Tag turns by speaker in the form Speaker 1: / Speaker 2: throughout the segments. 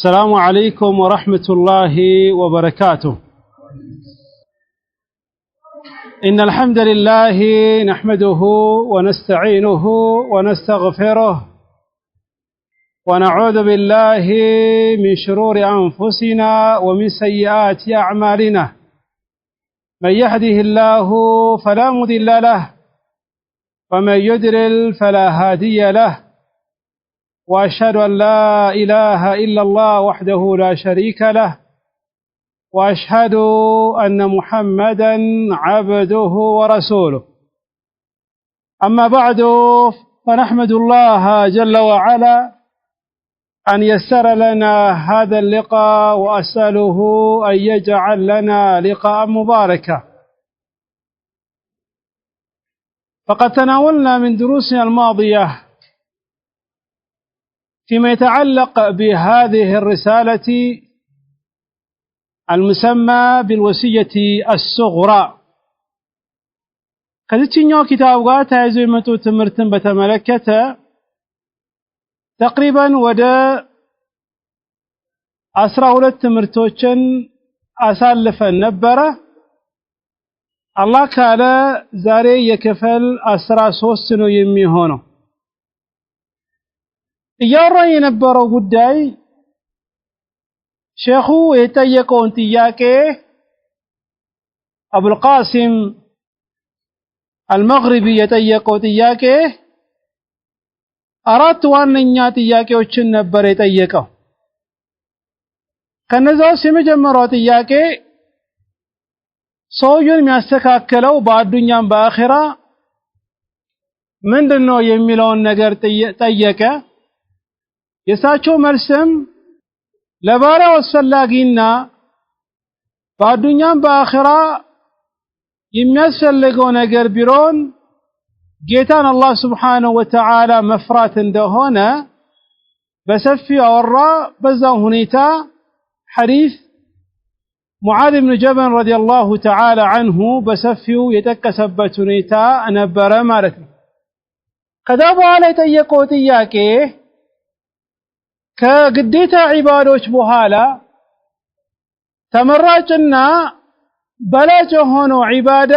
Speaker 1: السلام عليكم ورحمة الله وبركاته. إن الحمد لله نحمده ونستعينه ونستغفره ونعوذ بالله من شرور أنفسنا ومن سيئات أعمالنا. من يهده الله فلا مضل له ومن يضلل فلا هادي له، وأشهد أن لا إله إلا الله وحده لا شريك له، وأشهد أن محمدا عبده ورسوله. أما بعد، فنحمد الله جل وعلا أن يسر لنا هذا اللقاء، وأسأله أن يجعل لنا لقاء مباركا. فقد تناولنا من دروسنا الماضية فيما يتعلق بهذه الرسالة المسمى بالوصية الصغرى. كذلك كتاب غاتا يزيمتو تمرتن بتملكته تقريبا ودا 12 ትምርቶችን አሳልፈን ነበረ። አላህ ካለ ዛሬ የክፍል 13 ነው የሚሆነው። እያወራን የነበረው ጉዳይ ሼኹ የጠየቀውን ጥያቄ አቡል ቃሲም አልመግሪቢ የጠየቀው ጥያቄ አራት ዋነኛ ጥያቄዎችን ነበር የጠየቀው። ከነዛው የመጀመሪያው ጥያቄ ሰውየውን የሚያስተካክለው በአዱኛም በአኺራ ምንድነው የሚለውን ነገር ጠየቀ። የሳቸው መልስም ለባሪያው አስፈላጊና በአዱኛም በአኺራ የሚያስፈልገው ነገር ቢሆን ጌታን አላህ Subhanahu Wa Ta'ala መፍራት እንደሆነ በሰፊው አወራ። በዛው ሁኔታ ሐዲስ ሙዓዝ ኢብኑ ጀበል ረዲየላሁ ተዓላ ዐንሁ በሰፊው የጠቀሰበት ሁኔታ ነበረ ማለት ነው። ከዛ በኋላ የጠየቀው ጥያቄ ከግዴታ ዒባዶች በኋላ ተመራጭና በላጭ ሆኖ ዒባዳ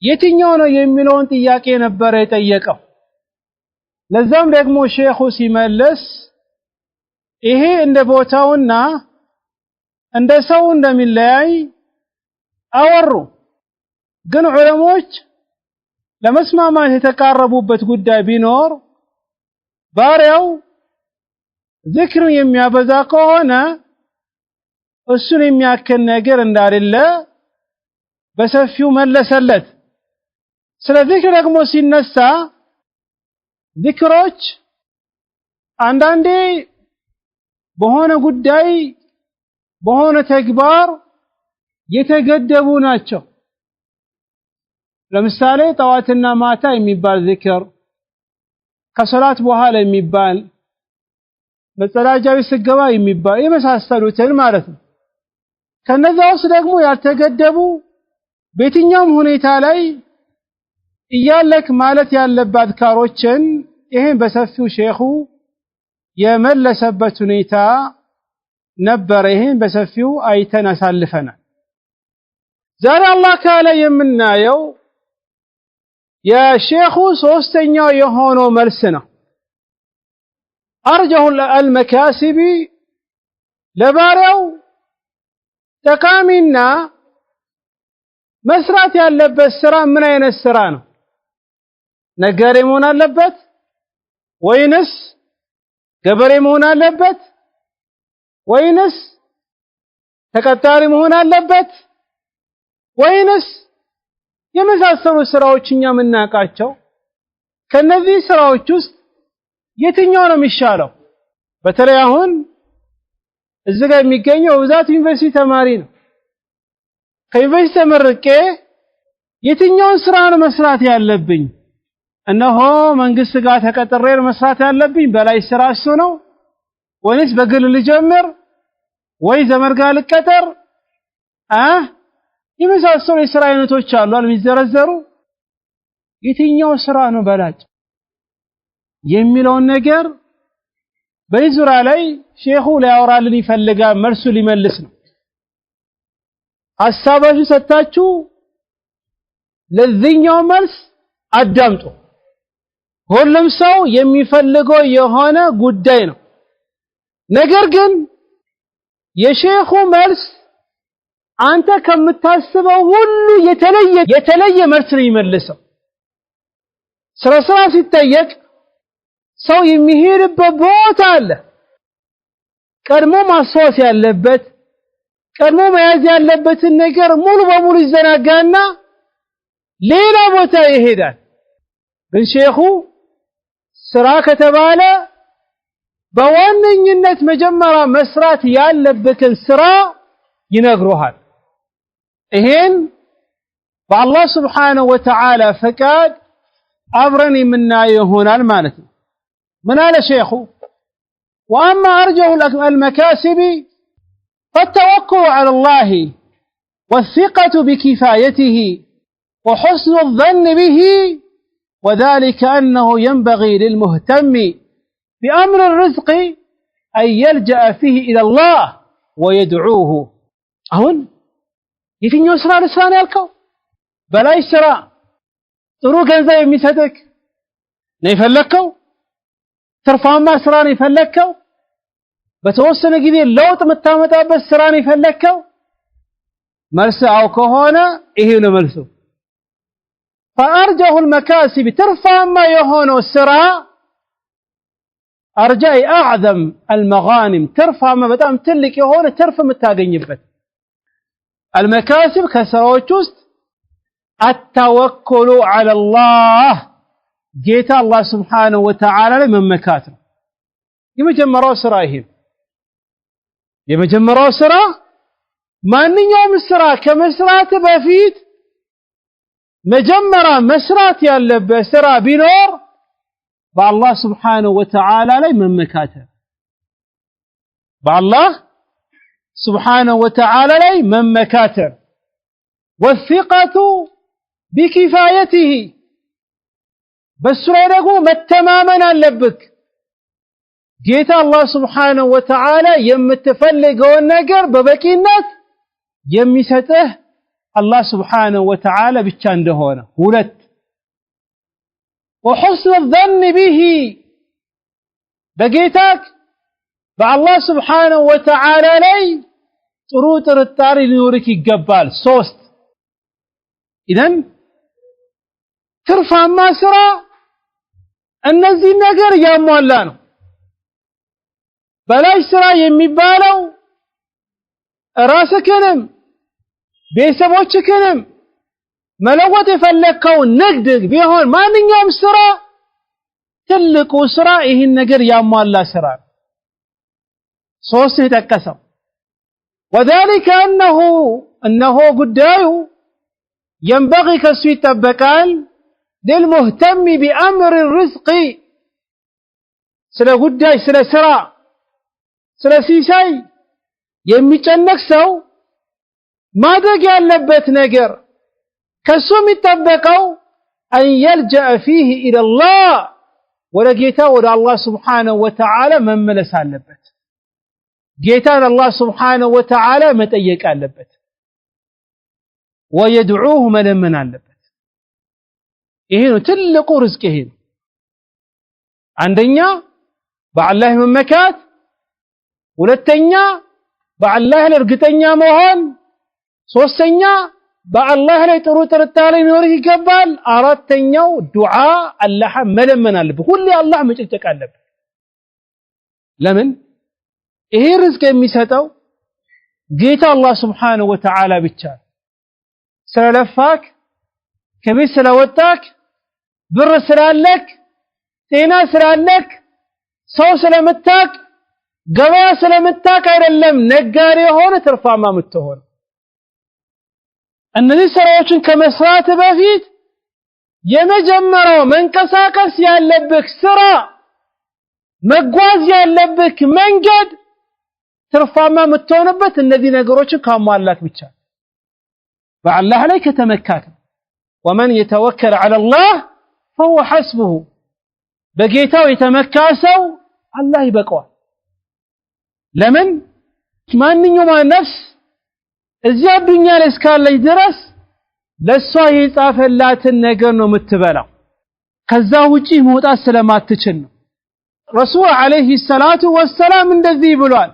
Speaker 1: የትኛው ነው የሚለውን ጥያቄ ነበር የጠየቀው። ለዛም ደግሞ ሼኹ ሲመልስ ይሄ እንደ ቦታውና እንደ ሰው እንደሚለያይ አወሩ። ግን ዑለሞች ለመስማማት የተቃረቡበት ጉዳይ ቢኖር ባሪያው ዚክር የሚያበዛ ከሆነ እሱን የሚያክል ነገር እንዳለ በሰፊው መለሰለት። ስለ ዚክር ደግሞ ሲነሳ ዚክሮች አንዳንዴ በሆነ ጉዳይ በሆነ ተግባር የተገደቡ ናቸው። ለምሳሌ ጠዋትና ማታ የሚባል ዚክር፣ ከሶላት በኋላ የሚባል፣ መጸዳጃዊ ስገባ የሚባል የመሳሰሉትን ማለት ነው። ከነዛው ውስጥ ደግሞ ያልተገደቡ በየትኛውም ሁኔታ ላይ እያለክ ማለት ያለበት አዝካሮችን ይሄን በሰፊው ሼኹ የመለሰበት ሁኔታ ነበር። ይሄን በሰፊው አይተን አሳልፈናል። ዛሬ አላህ ካለ የምናየው የሼኹ ሶስተኛው የሆነው መልስ ነው። አርጀሁ አልመካሲቢ ለባሪያው ጠቃሚና መስራት ያለበት ስራ ምን አይነት ስራ ነው? ነጋዴ መሆን አለበት ወይንስ ገበሬ መሆን አለበት ወይንስ ተቀጣሪ መሆን አለበት ወይንስ የመሳሰሉ ስራዎች እኛ የምናውቃቸው? ከነዚህ ስራዎች ውስጥ የትኛው ነው የሚሻለው? በተለይ አሁን እዚህ ጋር የሚገኘው በብዛት ዩኒቨርሲቲ ተማሪ ነው። ከዩኒቨርሲቲ ተመርቄ የትኛውን ስራ ነው መስራት ያለብኝ? እነሆ መንግስት ጋር ተቀጥሬ መስራት ያለብኝ በላይ ስራ እሱ ነው ወይስ በግል ልጀምር ወይ ዘመድ ጋር ልቀጠር? የመሳሰሉ የስራ አይነቶች አሉ የሚዘረዘሩ። የትኛው ስራ ነው በላጭ የሚለውን ነገር በይዙራ ላይ ሼኹ ሊያወራልን ይፈልጋል መልሱ ሊመልስ ነው ሐሳባችሁ ሰጣችሁ ለዚህኛው መልስ አዳምጡ ሁሉም ሰው የሚፈልገው የሆነ ጉዳይ ነው ነገር ግን የሼኹ መልስ አንተ ከምታስበው ሁሉ የተለየ መልስ ነው የሚመልሰው ስራ ሲጠየቅ ሰው የሚሄድበት ቦታ አለ ቀድሞ ማስታወስ ያለበት ቀድሞ መያዝ ያለበትን ነገር ሙሉ በሙሉ ይዘናጋና ሌላ ቦታ ይሄዳል ግን ሼኹ ስራ ከተባለ በዋነኝነት መጀመሪያ መስራት ያለበትን ስራ ይነግሩሃል ይሄን በአላህ Subhanahu Wa Ta'ala ፈቃድ አብረን የምናየው ይሆናል ማለት ነው ምን አለ ሼኹ واما ارجو المكاسب فالتوكل على الله والثقة بكفايته وحسن الظن به وذلك أنه ينبغي للمهتم بأمر الرزق أن يلجأ فيه إلى الله ويدعوه أهون يتنيو سرا لسان يالكو بلاي سرا ጥሩ ገንዘብ የሚሰጥክ ነው የፈለከው ትርፋማ ስራ ነው የፈለከው በተወሰነ ጊዜ ለውጥ መታመጣበት ስራ ነው የፈለከው መልስ አው ከሆነ ይሄ ነው መልሱ فارجه المكاسب ترفعما يهونو السرا ارجاء اعظم المغانم ترفعما በጣም ትልቅ የሆነ ትርፍ የምታገኝበት المكاسب ከስራዎች ውስጥ التوكل على الله جيت الله سبحانه وتعالى من مكاتب يمجمروا سرا ይሄ የመጀመሪያው ስራ ማንኛውም ስራ ከመስራት በፊት መጀመሪያ መስራት ያለበት ስራ ቢኖር በአላህ Subhanahu Wa Ta'ala ላይ መመካተር በአላህ Subhanahu Wa Ta'ala ላይ መመካተር والثقة بكفايته በሱ ላይ ደግሞ መተማመን አለብክ ጌታ አላህ Subhanahu Wa Ta'ala የምትፈልገው ነገር በበቂነት የሚሰጥህ አላህ Subhanahu Wa Ta'ala ብቻ እንደሆነ ሁለት وحسن الظن به በጌታክ በአላህ Subhanahu Wa Ta'ala ላይ ጥሩ ጥርጣሬ ሊኖርክ ይገባል ሶስት ኢደን ትርፋማ ስራ እነዚህ ነገር ያሟላ ነው በላይ ስራ የሚባለው ራስክንም ቤተሰቦችክንም መለወጥ የፈለከው ንግድ ቢሆን ማንኛውም ስራ ትልቁ ስራ ይህን ነገር ያሟላ ስራ ሶስት የተጠቀሰው وذلك انه ጉዳዩ ينبغي كسو يطبقال للمهتم بأمر الرزق ስለ ጉዳይ ስለ ስራ ስለ ሲሳይ የሚጨነቅ ሰው ማድረግ ያለበት ነገር ከሱ የሚጠበቀው أن يلجأ فيه إلى الله ወለጌታ ወደ አላህ Subhanahu Wa Ta'ala መመለስ አለበት ጌታን አላህ Subhanahu Wa Ta'ala መጠየቅ አለበት ويدعوه መለመን አለበት ይሄ ነው ትልቁ ርዝቅ ይሄ ነው አንደኛ በአላህ መመካት ሁለተኛ በአላህ ላይ እርግጠኛ መሆን ሶስተኛ በአላህ ላይ ጥሩ ጥርጣሬ ሊኖር ይገባል አራተኛው ዱዓ አላህ መለመን አለበት ሁሌ አላህ መጨጨቅ አለበት ለምን ይሄ ርዝቅ የሚሰጠው ጌታ አላህ Subhanahu Wa Ta'ala ብቻ ስለለፋክ ከቤት ስለወጣክ ብር ስላለክ ጤና ስላለክ ሰው ስለምታክ ገበያ ስለምታክ አይደለም ነጋዴ ሆነ ትርፋማ የምትሆን እነዚህ ስራዎችን ከመስራት በፊት የመጀመሪያው መንቀሳቀስ ያለብክ ስራ መጓዝ ያለብክ መንገድ ትርፋማ የምትሆንበት እነዚህ ነገሮችን ካሟላት ብቻ በአላህ ላይ ከተመካክ ومن يتوكل على الله فهو حسبه በጌታው የተመካ ሰው አላህ ይበቃዋል ለምን ማንኛውም ነፍስ እዚያ ዱንያ ላይ እስካለች ድረስ ለሷ የጻፈላትን ነገር ነው የምትበላው ከዛ ውጪ መውጣት ስለማትችል ነው رسول عليه الصلاة والسلام እንደዚህ ብሏል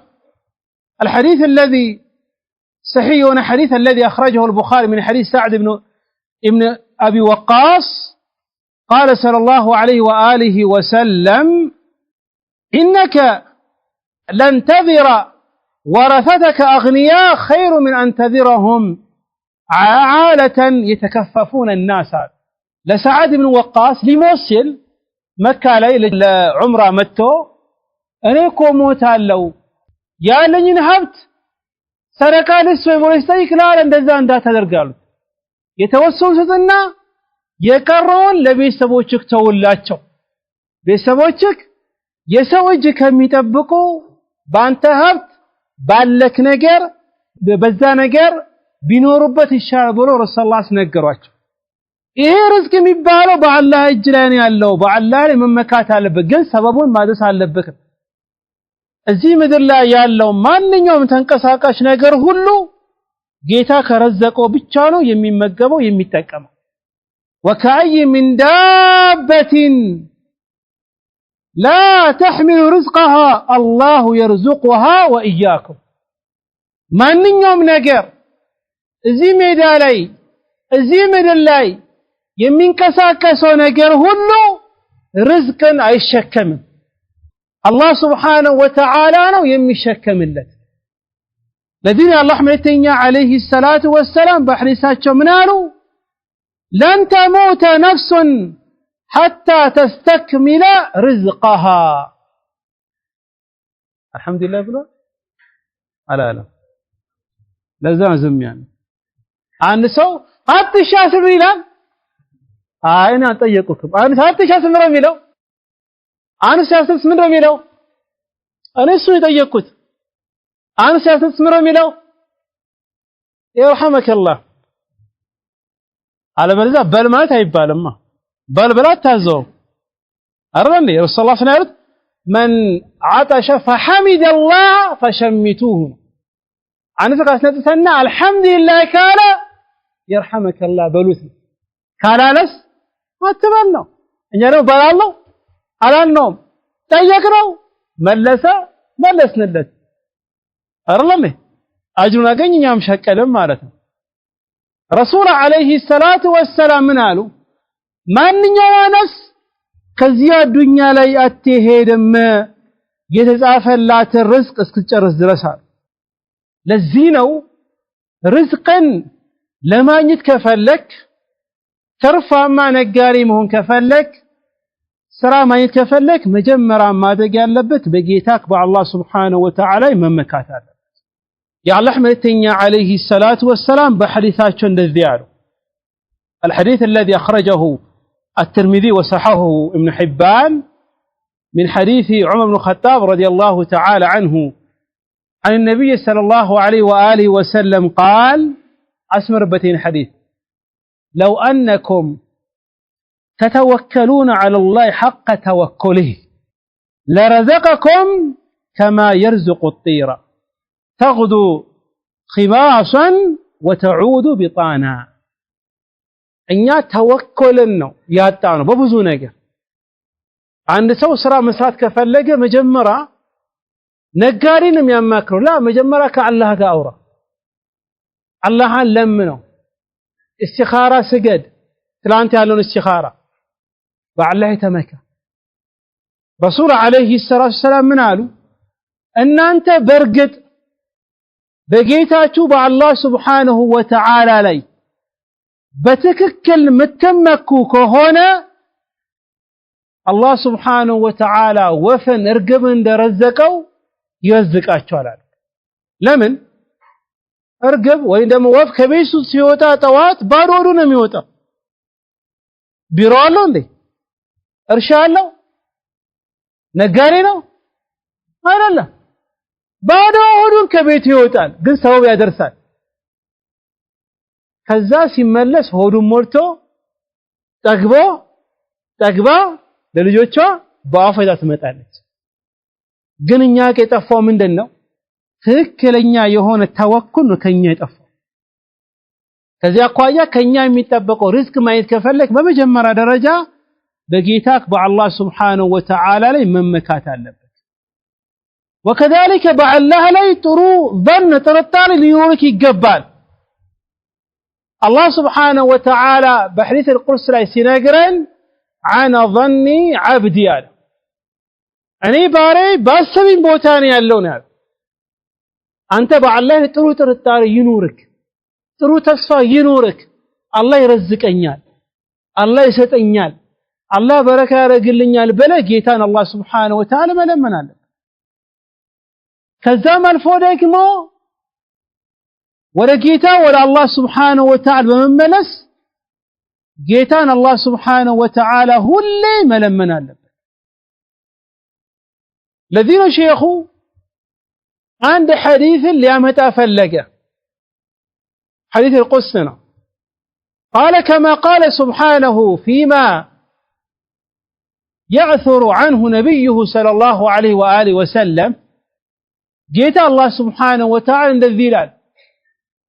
Speaker 1: الحديث الذي صحيح حديث الذي أخرجه البخاري من حديث سعد بن أبي وقاص قال صلى الله عليه وآله وسلم إنك لن تذر ورثتك أغنياء خير من أن تذرهم عالة يتكففون الناس لسعد بن وقاص لموصل مكة ليلة عمره متو أنيكو موتا لو يا لنين هبت سرقا لسوي مريستيك لا لندزان دا تدرقالو يتوسل ستنا يكرون لبيسبوچك تولاتشو بيسبوچك يسوج كميطبقو بانت هبت بالك ነገር በዛ ነገር ቢኖርበት ይሻላል ብሎ ረሱላህ ሰለላሁ ዐለይሂ ወሰለም ነገሯቸው ይሄ ርዝቅ የሚባለው በአላህ እጅ ላይ ነው ያለው በአላህ ላይ መመካት አለበት ግን ሰበቡን ማድረስ አለበት እዚህ ምድር ላይ ያለው ማንኛውም ተንቀሳቃሽ ነገር ሁሉ ጌታ ከረዘቀው ብቻ ነው የሚመገበው የሚጠቀመው وكأي من دابة لا تحمل رزقها الله يرزقها وإياكم ማንኛውም ነገር እዚህ ሜዳ ላይ እዚህ ምድር ላይ የሚንቀሳቀሰው ነገር ሁሉ ርዝቅን አይሸከምም አላህ Subhanahu Wa Ta'ala ነው የሚሸከምለት ለዚህ አላህ መልእክተኛ عليه الصلاة والسلام በሐዲሳቸው ምን አሉ لن تموت نفس حتى تستكمل رزقها الحمد لله بلا لا ለዛ ዝም ያን አንድ ሰው አትሻስብ ይላል አይና ጠየቁትም አንድ አትሻስብ ነው የሚለው አንድ ሲያስብ ምን ነው የሚለው እነሱ የጠየቁት አንድ ሲያስብ ምን ነው የሚለው يرحمك الله አለበለዛ በል ማለት አይባልማ በል ብላ ታዘው አረንዴ ረሱላህ ሰለላሁ ዐለይሂ ወሰለም من عطش فحمد الله فشمتوه አንተ ካስነጥተና አልহামዱሊላህ ካለ يرحمك الله በሉት ካላለስ አትበል ነው እኛ ነው ባላለው አላልነውም ጠየቅነው መለስንለት አይደለም አጅሩን አገኘኛም ሸቀለም ማለት ነው ረሱል አለይሂ ሰላቱ ወሰላም ምን አሉ ማንኛውም ነፍስ ከዚያ ዱንያ ላይ አትሄድም የተጻፈላት ርዝቅ እስክትጨርስ ድረስ ለዚህ ነው ርዝቅን ለማግኘት ከፈለክ ተርፋማ ነጋሪ መሆን ከፈለክ ስራ ማግኘት ከፈለክ መጀመሪያ ማድረግ ያለበት በጌታክ በአላህ Subhanahu Wa Ta'ala መመካት አለበት የአላህ መልእክተኛ عليه الصلاه والسلام በሐዲሳቸው እንደዚህ ያሉ الحديث الذي اخرجه الترمذي وصححه ابن حبان من حديث عمر بن الخطاب رضي الله تعالى عنه عن النبي صلى الله عليه وآله وسلم قال أسمر بتين حديث لو أنكم تتوكلون على الله حق توكله لرزقكم كما يرزق الطير تغدو خماصا وتعود بطانا እኛ ተወከልን ነው ያጣነው በብዙ ነገር አንድ ሰው ስራ መስራት ከፈለገ መጀመሪያ ነጋሪን የሚያማክረው ላ መጀመሪያ ከአላህ ጋር አውራ አላህን ለምነው እስቲኻራ ስገድ ትላንት ያለውን እስቲኻራ በአላህ ተመካ ረሱል አለይሂ ሰላቱ ሰላም ምን አሉ እናንተ በርግጥ በጌታችሁ በአላህ Subhanahu Wa Ta'ala ላይ በትክክል መተመኩ ከሆነ አላህ Subhanahu Wa Ta'ala ወፈን እርግብ እንደረዘቀው ይወዝቃቸዋል ለምን እርግብ ወይ ደግሞ ወፍ ከቤቱ ሲወጣ ጠዋት ባዶ ነው የሚወጣው ቢሮ አለው እንዴ እርሻ አለው ነጋዴ ነው አይደለም ባዶ ሆዱን ከቤቱ ይወጣል ግን ሰው ያደርሳል ከዛ ሲመለስ ሆዱን ሞልቶ ጠግባ ለልጆቿ በአፈታ ትመጣለች ግን እኛ ከጠፋው ምንድነው ትክክለኛ የሆነ ተወኩል ነው ከኛ የጠፋው። ከዚያ አኳያ ከኛ የሚጠበቀው ሪዝቅ ማየት ከፈለክ በመጀመሪያ ደረጃ በጌታክ በአላህ Subhanahu Wa Ta'ala ላይ መመካት አለበት። وكذلك በአላህ ላይ ጥሩ ظن ጥርጣሬ ሊኖርክ ይገባል። አላህ Subhanahu Wa Ta'ala በሐዲስ القدس ላይ ሲነግረን عن ظني عبدي አለ እኔ ባሪያዬ ባሰበኝ ቦታ ነው ያለው ነው። አንተ በአላህ ጥሩ ጥርጣሬ ይኑርክ፣ ጥሩ ተስፋ ይኑርክ። አላህ ይረዝቀኛል፣ አላህ ይሰጠኛል፣ አላህ በረካ ያደርግልኛል ብለህ ጌታን አላህ Subhanahu Wa Ta'ala መለመን አለብህ። ከዛም አልፎ ደግሞ ወደ ጌታ ወደ አላህ Subhanahu Wa Ta'ala በመመለስ ጌታን አላህ Subhanahu Wa Ta'ala ሁሌ መለመን አለበት። ለዚህ ሼኹ عند حديث ليامتا فلقه حديث القدسنا قال كما قال سبحانه فيما يعثر عنه نبيه صلى الله عليه وآله وسلم جيت الله سبحانه وتعالى عند الذلال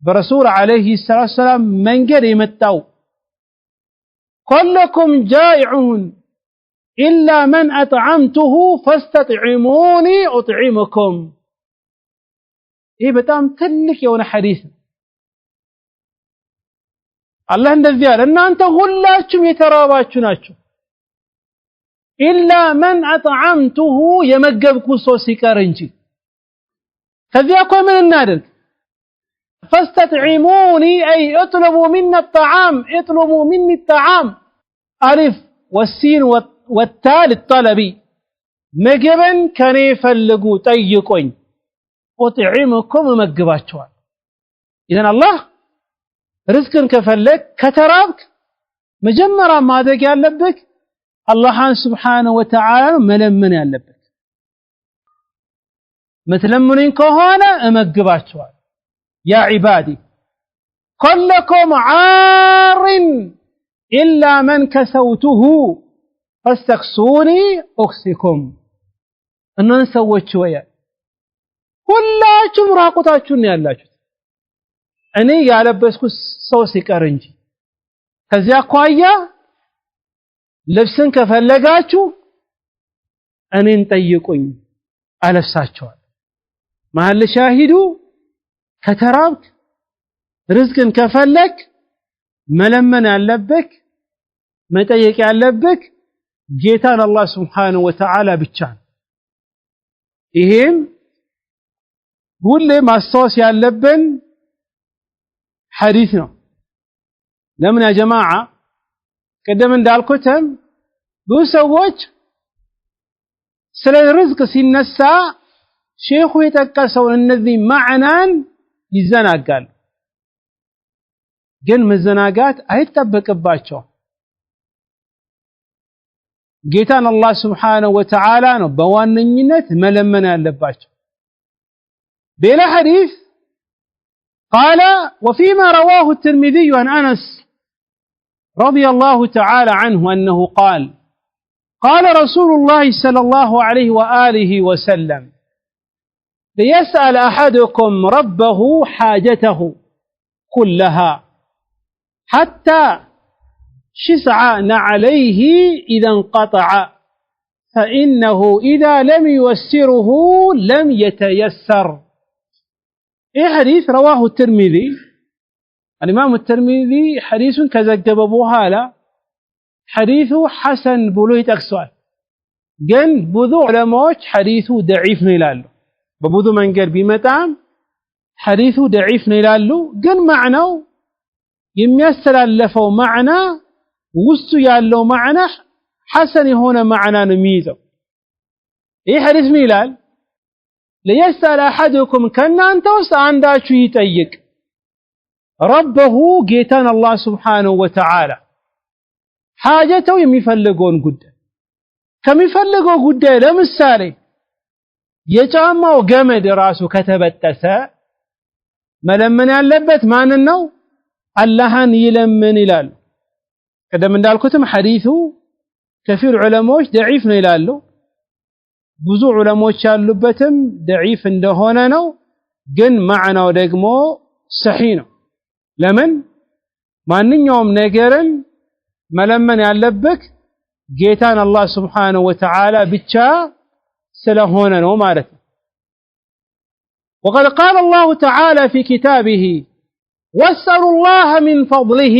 Speaker 1: برسول عليه الصلاة والسلام من قرم التو كلكم جائعون إلا من أطعمته فاستطعموني أطعمكم. إيه بتام تلك يونا حديث الله عند الذيال أن أنت هلاتشم يتراباتشناتشم إلا من أطعمته يمقبكو صوصي كارنجي كذي أقوى من النادل فاستطعموني أي اطلبوا مني الطعام اطلبوا مني الطعام ألف والسين والتال الطلبي مقبن كان يفلقوا تيقوين وطعمكم مقباتشوال. إذن الله رزقا كفلك كترابك مجمرا ما ذاك يالبك الله سبحانه وتعالى ملمن يالبك متلمنين كهانا مقباتشوال. يا عبادي كلكم عار إلا من كسوته فاستكسوني أكسكم. أنه نسوي شوية ሁላችሁም ራቁታችሁን ያላችሁት እኔ ያለበስኩት ሰው ሲቀር እንጂ። ከዚያ አኳያ ልብስን ከፈለጋችሁ እኔን ጠይቁኝ አለብሳችኋል። መሐል ሻሂዱ ከተራብክ ርዝቅን ከፈለክ መለመን ያለብክ መጠየቅ ያለብክ ጌታን አላህ Subhanahu Wa Ta'ala ብቻ ነው። ይሄም ሁሌ ማስታወስ ያለብን ሐዲስ ነው። ለምን ያ ጀማዓ ቀደም እንዳልኩትም ብዙ ሰዎች ስለ ርዝቅ ሲነሳ ሼኹ የጠቀሰው እነዚህ ማዕናን ይዘናጋል። ግን መዘናጋት አይጠበቅባቸው። ጌታን አላህ Subhanahu Wa Ta'ala ነው በዋነኝነት መለመን ያለባቸው። بلا حديث قال وفيما رواه الترمذي عن أنس رضي الله تعالى عنه أنه قال قال رسول الله صلى الله عليه وآله وسلم ليسأل أحدكم ربه حاجته كلها حتى شسع نعليه إذا انقطع فإنه إذا لم يوسره لم يتيسر. إيه حديث رواه الترمذي الإمام الترمذي حديث كذب بوهالا حديث حسن بلويت أكسوال جن بذو علماء حديث ضعيف نيلالو ببذو من قال بمتام حديث ضعيف نيلالو جن معناه يميسر اللفو معنى وسو يالو معنى حسن هنا معنى نميزه. إيه حديث ميلال ليسأل أحدكم كان أنت وسأنداشو يتأيك ربه جيتان الله سبحانه وتعالى حاجته يميفلقون قد كم يفلقون قد لمسالي يجامع وقمد راسه كتبت تساء ملمن يلبت ما ننو اللهان يلمن إلال كده من دالكتم حديثه كثير علماء ضعيف إلالو ብዙ ዑለሞች ያሉበትም ضعيف እንደሆነ ነው። ግን ማዕናው ደግሞ ሰሂህ ነው ለምን ማንኛውም ነገርን መለመን ያለብክ ጌታን አላህ Subhanahu Wa Ta'ala ብቻ ስለሆነ ነው ማለት ነው وقد قال الله تعالى في كتابه واسألوا الله من فضله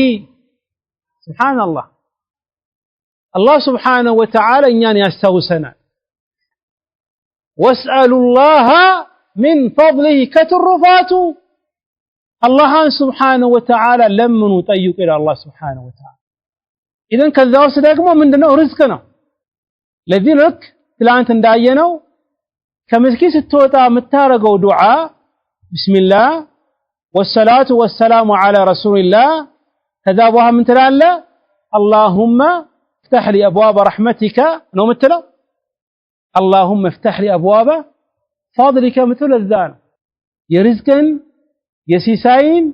Speaker 1: سبحان الله الله سبحانه وتعالى እኛን ያስታውሰናል واسألوا الله من فضله كترفات الله سبحانه وتعالى لمنوا طيق الى الله سبحانه وتعالى اذا ከዛ ውስጥ ደግሞ ምንድነው ርዝቅ ነው ለዚህ ልክ ትላንት እንዳየነው ከመስጊድ ስትወጣ የምታረገው ዱዓ ቢስሚላህ والصلاه والسلام على رسول الله ከዛ በኋላ ምን ትላለህ اللهم افتح لي ابواب رحمتك ነው የምትለው اللهم افتح لي ابواب فضلك مثل الذان የርዝቅን የሲሳይን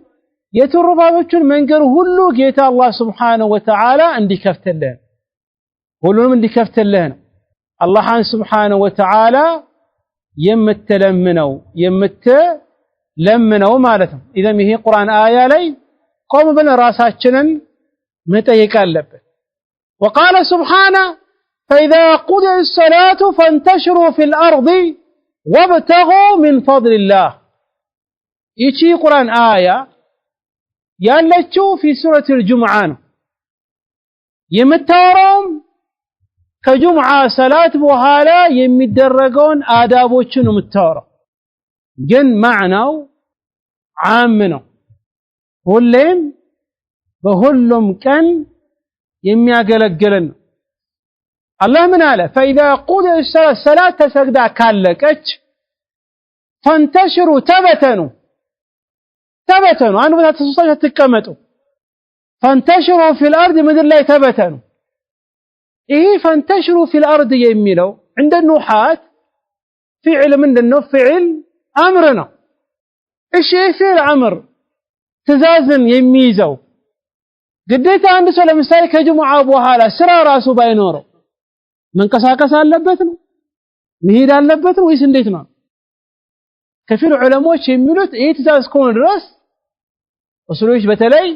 Speaker 1: የትሩፋቶችን መንገር ሁሉ ጌታ አላህ Subhanahu Wa Ta'ala እንዲከፍትልህ ሁሉንም እንዲከፍትልህ አላህን Subhanahu Wa Ta'ala የምትለምነው ማለት ነው ኢዘም ይሄ ቁርአን አያ ላይ ቆም ብለን ራሳችንን መጠየቅ አለብን وقال سبحانه فإذا قضيت الصلاة فانتشروا في الأرض وابتغوا من فضل الله ይቺ ቁርአን አያ ያለችው في سورة الجمعة ነው የምታወራው ከጁምዓ ሰላት በኋላ የሚደረገውን አዳቦችን ነው የምታወራው ግን ማዕናው ዓም ነው ሁሌም በሁሉም ቀን የሚያገለግለን ነው አላህ ምን አለ فإذا قضيت الصلاة ተሰግዳ ካለቀች فانتشروا تبتنوا አንድ ቦታ ተሰብስባችሁ አትቀመጡ فانتشروا في الأرض ምድር ላይ ተበተኑ ይሄ فانتشروا في الأرض የሚለው عند النحاة فعل ምንድነው فعل أمر ነው እሺ فعل أمر ትእዛዝን የሚይዘው ግዴታ አንድ ሰው ለምሳሌ ከጁምዓ በኋላ ስራ ራሱ ባይኖረው መንቀሳቀስ አለበት ነው መሄድ አለበት ነው ወይስ እንዴት ነው ከፊል ዑለሞች የሚሉት ይሄ ትእዛዝ ከሆነ ድረስ ወስሎች በተለይ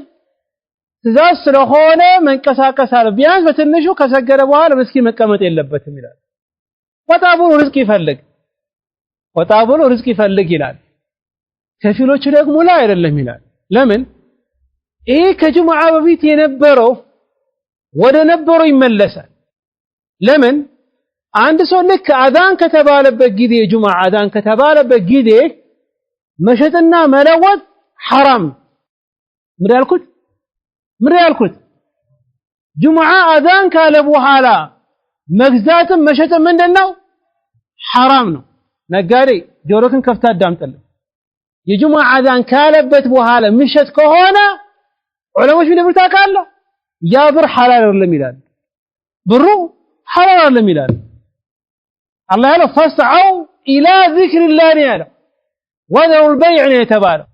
Speaker 1: ትእዛዝ ስለሆነ መንቀሳቀስ አለ ቢያንስ በትንሹ ከሰገደ በኋላ መስኪን መቀመጥ የለበትም ይላል ወጣብሎ ርዝቅ ይፈልግ ይላል ከፊሎቹ ደግሞ ላይ አይደለም ይላል ለምን ይሄ ከጁምዓ በፊት የነበረው ወደ ነበረው ይመለሳል ለምን አንድ ሰው ልክ አዛን ከተባለበት ጊዜ ጁምዓ አዛን ከተባለበት ጊዜ መሸጥና መለወጥ حرام ምን ያልኩት ጁምዓ አዛን ካለ በኋላ መግዛትም መሸጥም ምንድነው حرام ነው ነጋዴ ጆሮክን ከፍታ አዳምጥልኝ የጁምዓ አዛን ካለበት በኋላ ምሸጥ ከሆነ ዑለሞች ምን ይሉት አቃለ ያ ብር ሐላል አይደለም ይላል ብሩ ሐላል አይደለም ይላል الله ያለው فاسعوا الى ذكر الله ያለው وذروا البيع የተባለው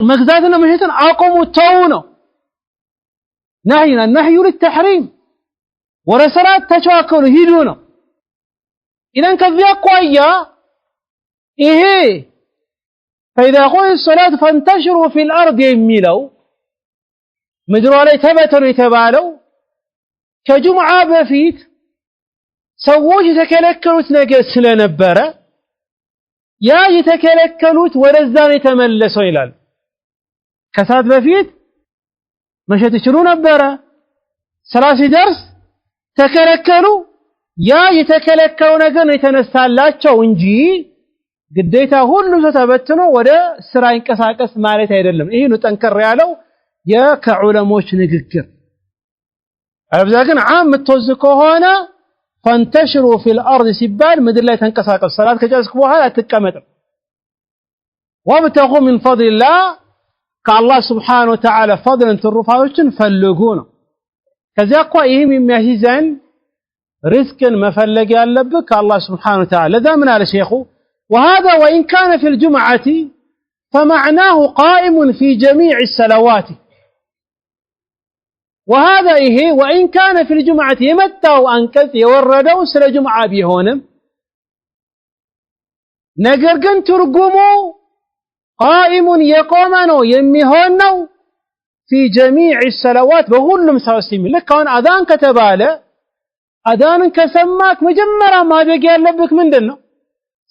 Speaker 1: መግዛትና መሸጥን አቆሙ ተው ነው نهي للتحريم ورسالات ተቻከሉ ሂዱ ነው ኢዘን ከዚያ አቋያ ይሄ فإذا قضيت الصلاة فانتشروا في الأرض የሚለው ምድሯ ላይ ተበተኑ የተባለው ከጁምዓ በፊት ሰዎች የተከለከሉት ነገር ስለነበረ ያ የተከለከሉት ወደዛ ነው የተመለሰው ይላል ከሰዓት በፊት መሸጥ ይችሉ ነበር ሰላት ሲደርስ ተከለከሉ ያ የተከለከለው ነገር ነው የተነሳላቸው እንጂ ግዴታ ሁሉ ሰው ተበትኖ ወደ ስራ ይንቀሳቀስ ማለት አይደለም ይሄ ነው ጠንከር ያለው የከዑለሞች ንግግር አብዛ ግን ዓም ተወዝ ከሆነ فانتشروا في الأرض ሲባል ምድር ላይ ተንቀሳቀስ ሰላት ከጨረስክ በኋላ አትቀመጥ وابتغوا من فضل الله ከአላህ Subhanahu Wa Ta'ala ፈድልን ትሩፋቶችን ፈልጉ ነው ከዚያ እኮ ይሄም የሚያሂዘን ርዝቅን መፈለግ ያለብህ ከአላህ Subhanahu Wa Ta'ala ለዛ ምን አለ ሼኹ وهذا وإن كان في الجمعة فمعناه قائم في جميع الصلوات وهذا إيه وإن كان في الجمعة يمتعوا أنكث يوردوا سل جمعة بيهونم نقر قن ترقموا ቃኢሙን የቆመ ነው የሚሆን ነው في جميع الصلوات በሁሉም ሰዓት ሲሚል ለካውን አዛን ከተባለ አዛንን ከሰማክ መጀመሪያ ማድረግ ያለብክ ምንድነው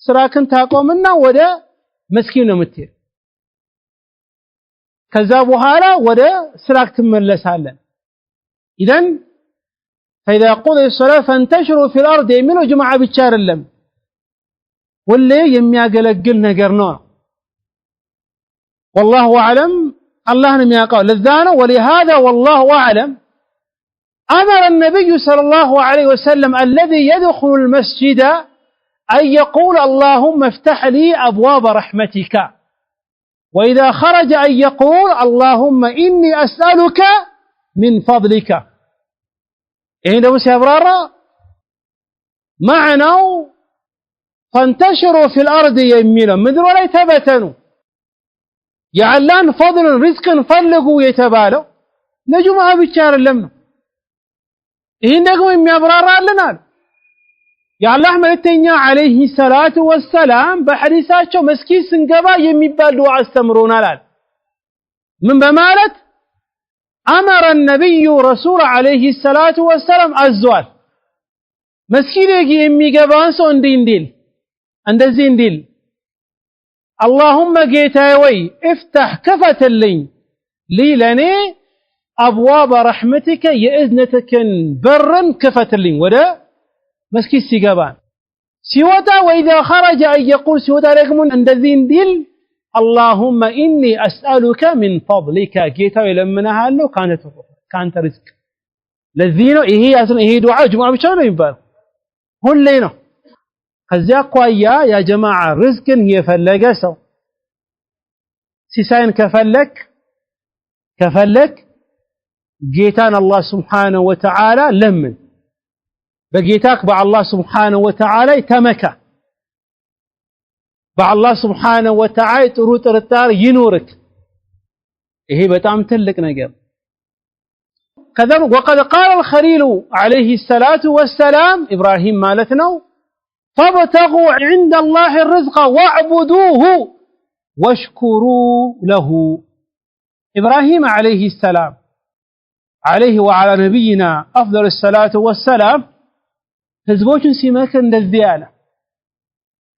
Speaker 1: ስራክን ታቆምና ወደ መስጊድ ነው የምትሄድ ከዛ በኋላ ወደ ስራክ ትመለሳለህ ኢደን فإذا قضي الصلاة فانتشروا في الأرض የሚለው ጅማዓ ብቻ አይደለም ሁሌ የሚያገለግል ነገር ነው والله أعلم الله نم يقول لذانه ولهذا والله أعلم أمر النبي صلى الله عليه وسلم الذي يدخل المسجد أن يقول اللهم افتح لي أبواب رحمتك وإذا خرج أن يقول اللهم إني أسألك من فضلك إذا مسيبرار معنى فانتشروا في الأرض يمينا من ذو لا يتبتنوا يعلان فضل رزقا فلقوا يتبالوا نجمع بيتشار اللمن إنكم يميبرار لنا يا الله ملتنيا عليه الصلاة والسلام بحديثاتشو مسكين سنقبا يميبال دعاء استمرونا لال من بمالت أمر النبي رسول عليه الصلاة والسلام الزوال مسكين يميقبان سون دين ديل عند الزين ديل اللهم جيتاوي افتح كفة لي لني أبواب رحمتك يأذنتك برا كفة لي ودا مسكين سيقبان سيوتا وإذا خرج أن يقول سيوتا لكم عند الزين ديل اللهم إني أسألك من فضلك جيتاوي لمنها له كانت رزق لذينه إيه أصلا إيه دعاء جماعة بشانه يبال هون لينه ከዚያ አኳያ ያ ጀማዓ ርዝቅን የፈለገ ሰው ሲሳይን ከፈለክ ጌታን አላህ Subhanahu Wa Ta'ala ለምን በጌታክ በአላህ Subhanahu Wa Ta'ala ተመካ በአላህ Subhanahu Wa Ta'ala ጥሩ ጥርጣሬ ይኖርክ ይሄ በጣም ትልቅ ነገር ከዛም وقد قال الخليل عليه الصلاة والسلام إبراهيم ማለት ነው فابتغوا عند الله الرزق واعبدوه واشكروا له إبراهيم عليه السلام عليه وعلى نبينا أفضل الصلاة والسلام هزبوچن سيمكن دزياله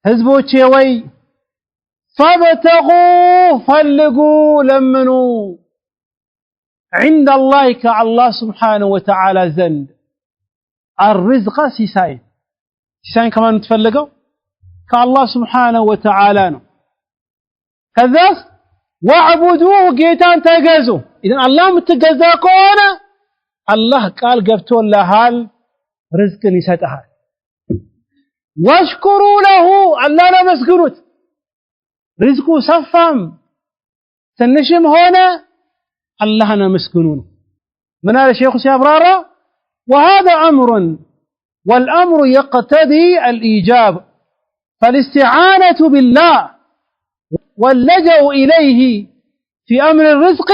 Speaker 1: هزبوچ يوي فابتغوا فلقوا لمنوا عند الله كالله سبحانه وتعالى زند الرزق سيساي سيساين كمان تفلقوا كالله سبحانه وتعالى كذا واعبدوه جيتان تجازوا إذن الله متجزاكونا الله قال قبتوا لهال رزق يسطحال واشكروا له الله لا مسكنوت رزقه صفام تنشم هنا الله أنا مسكنون من هذا الشيخ سيابرارا وهذا أمر والأمر يقتضي الإيجاب فالاستعانة بالله واللجأ إليه في أمر الرزق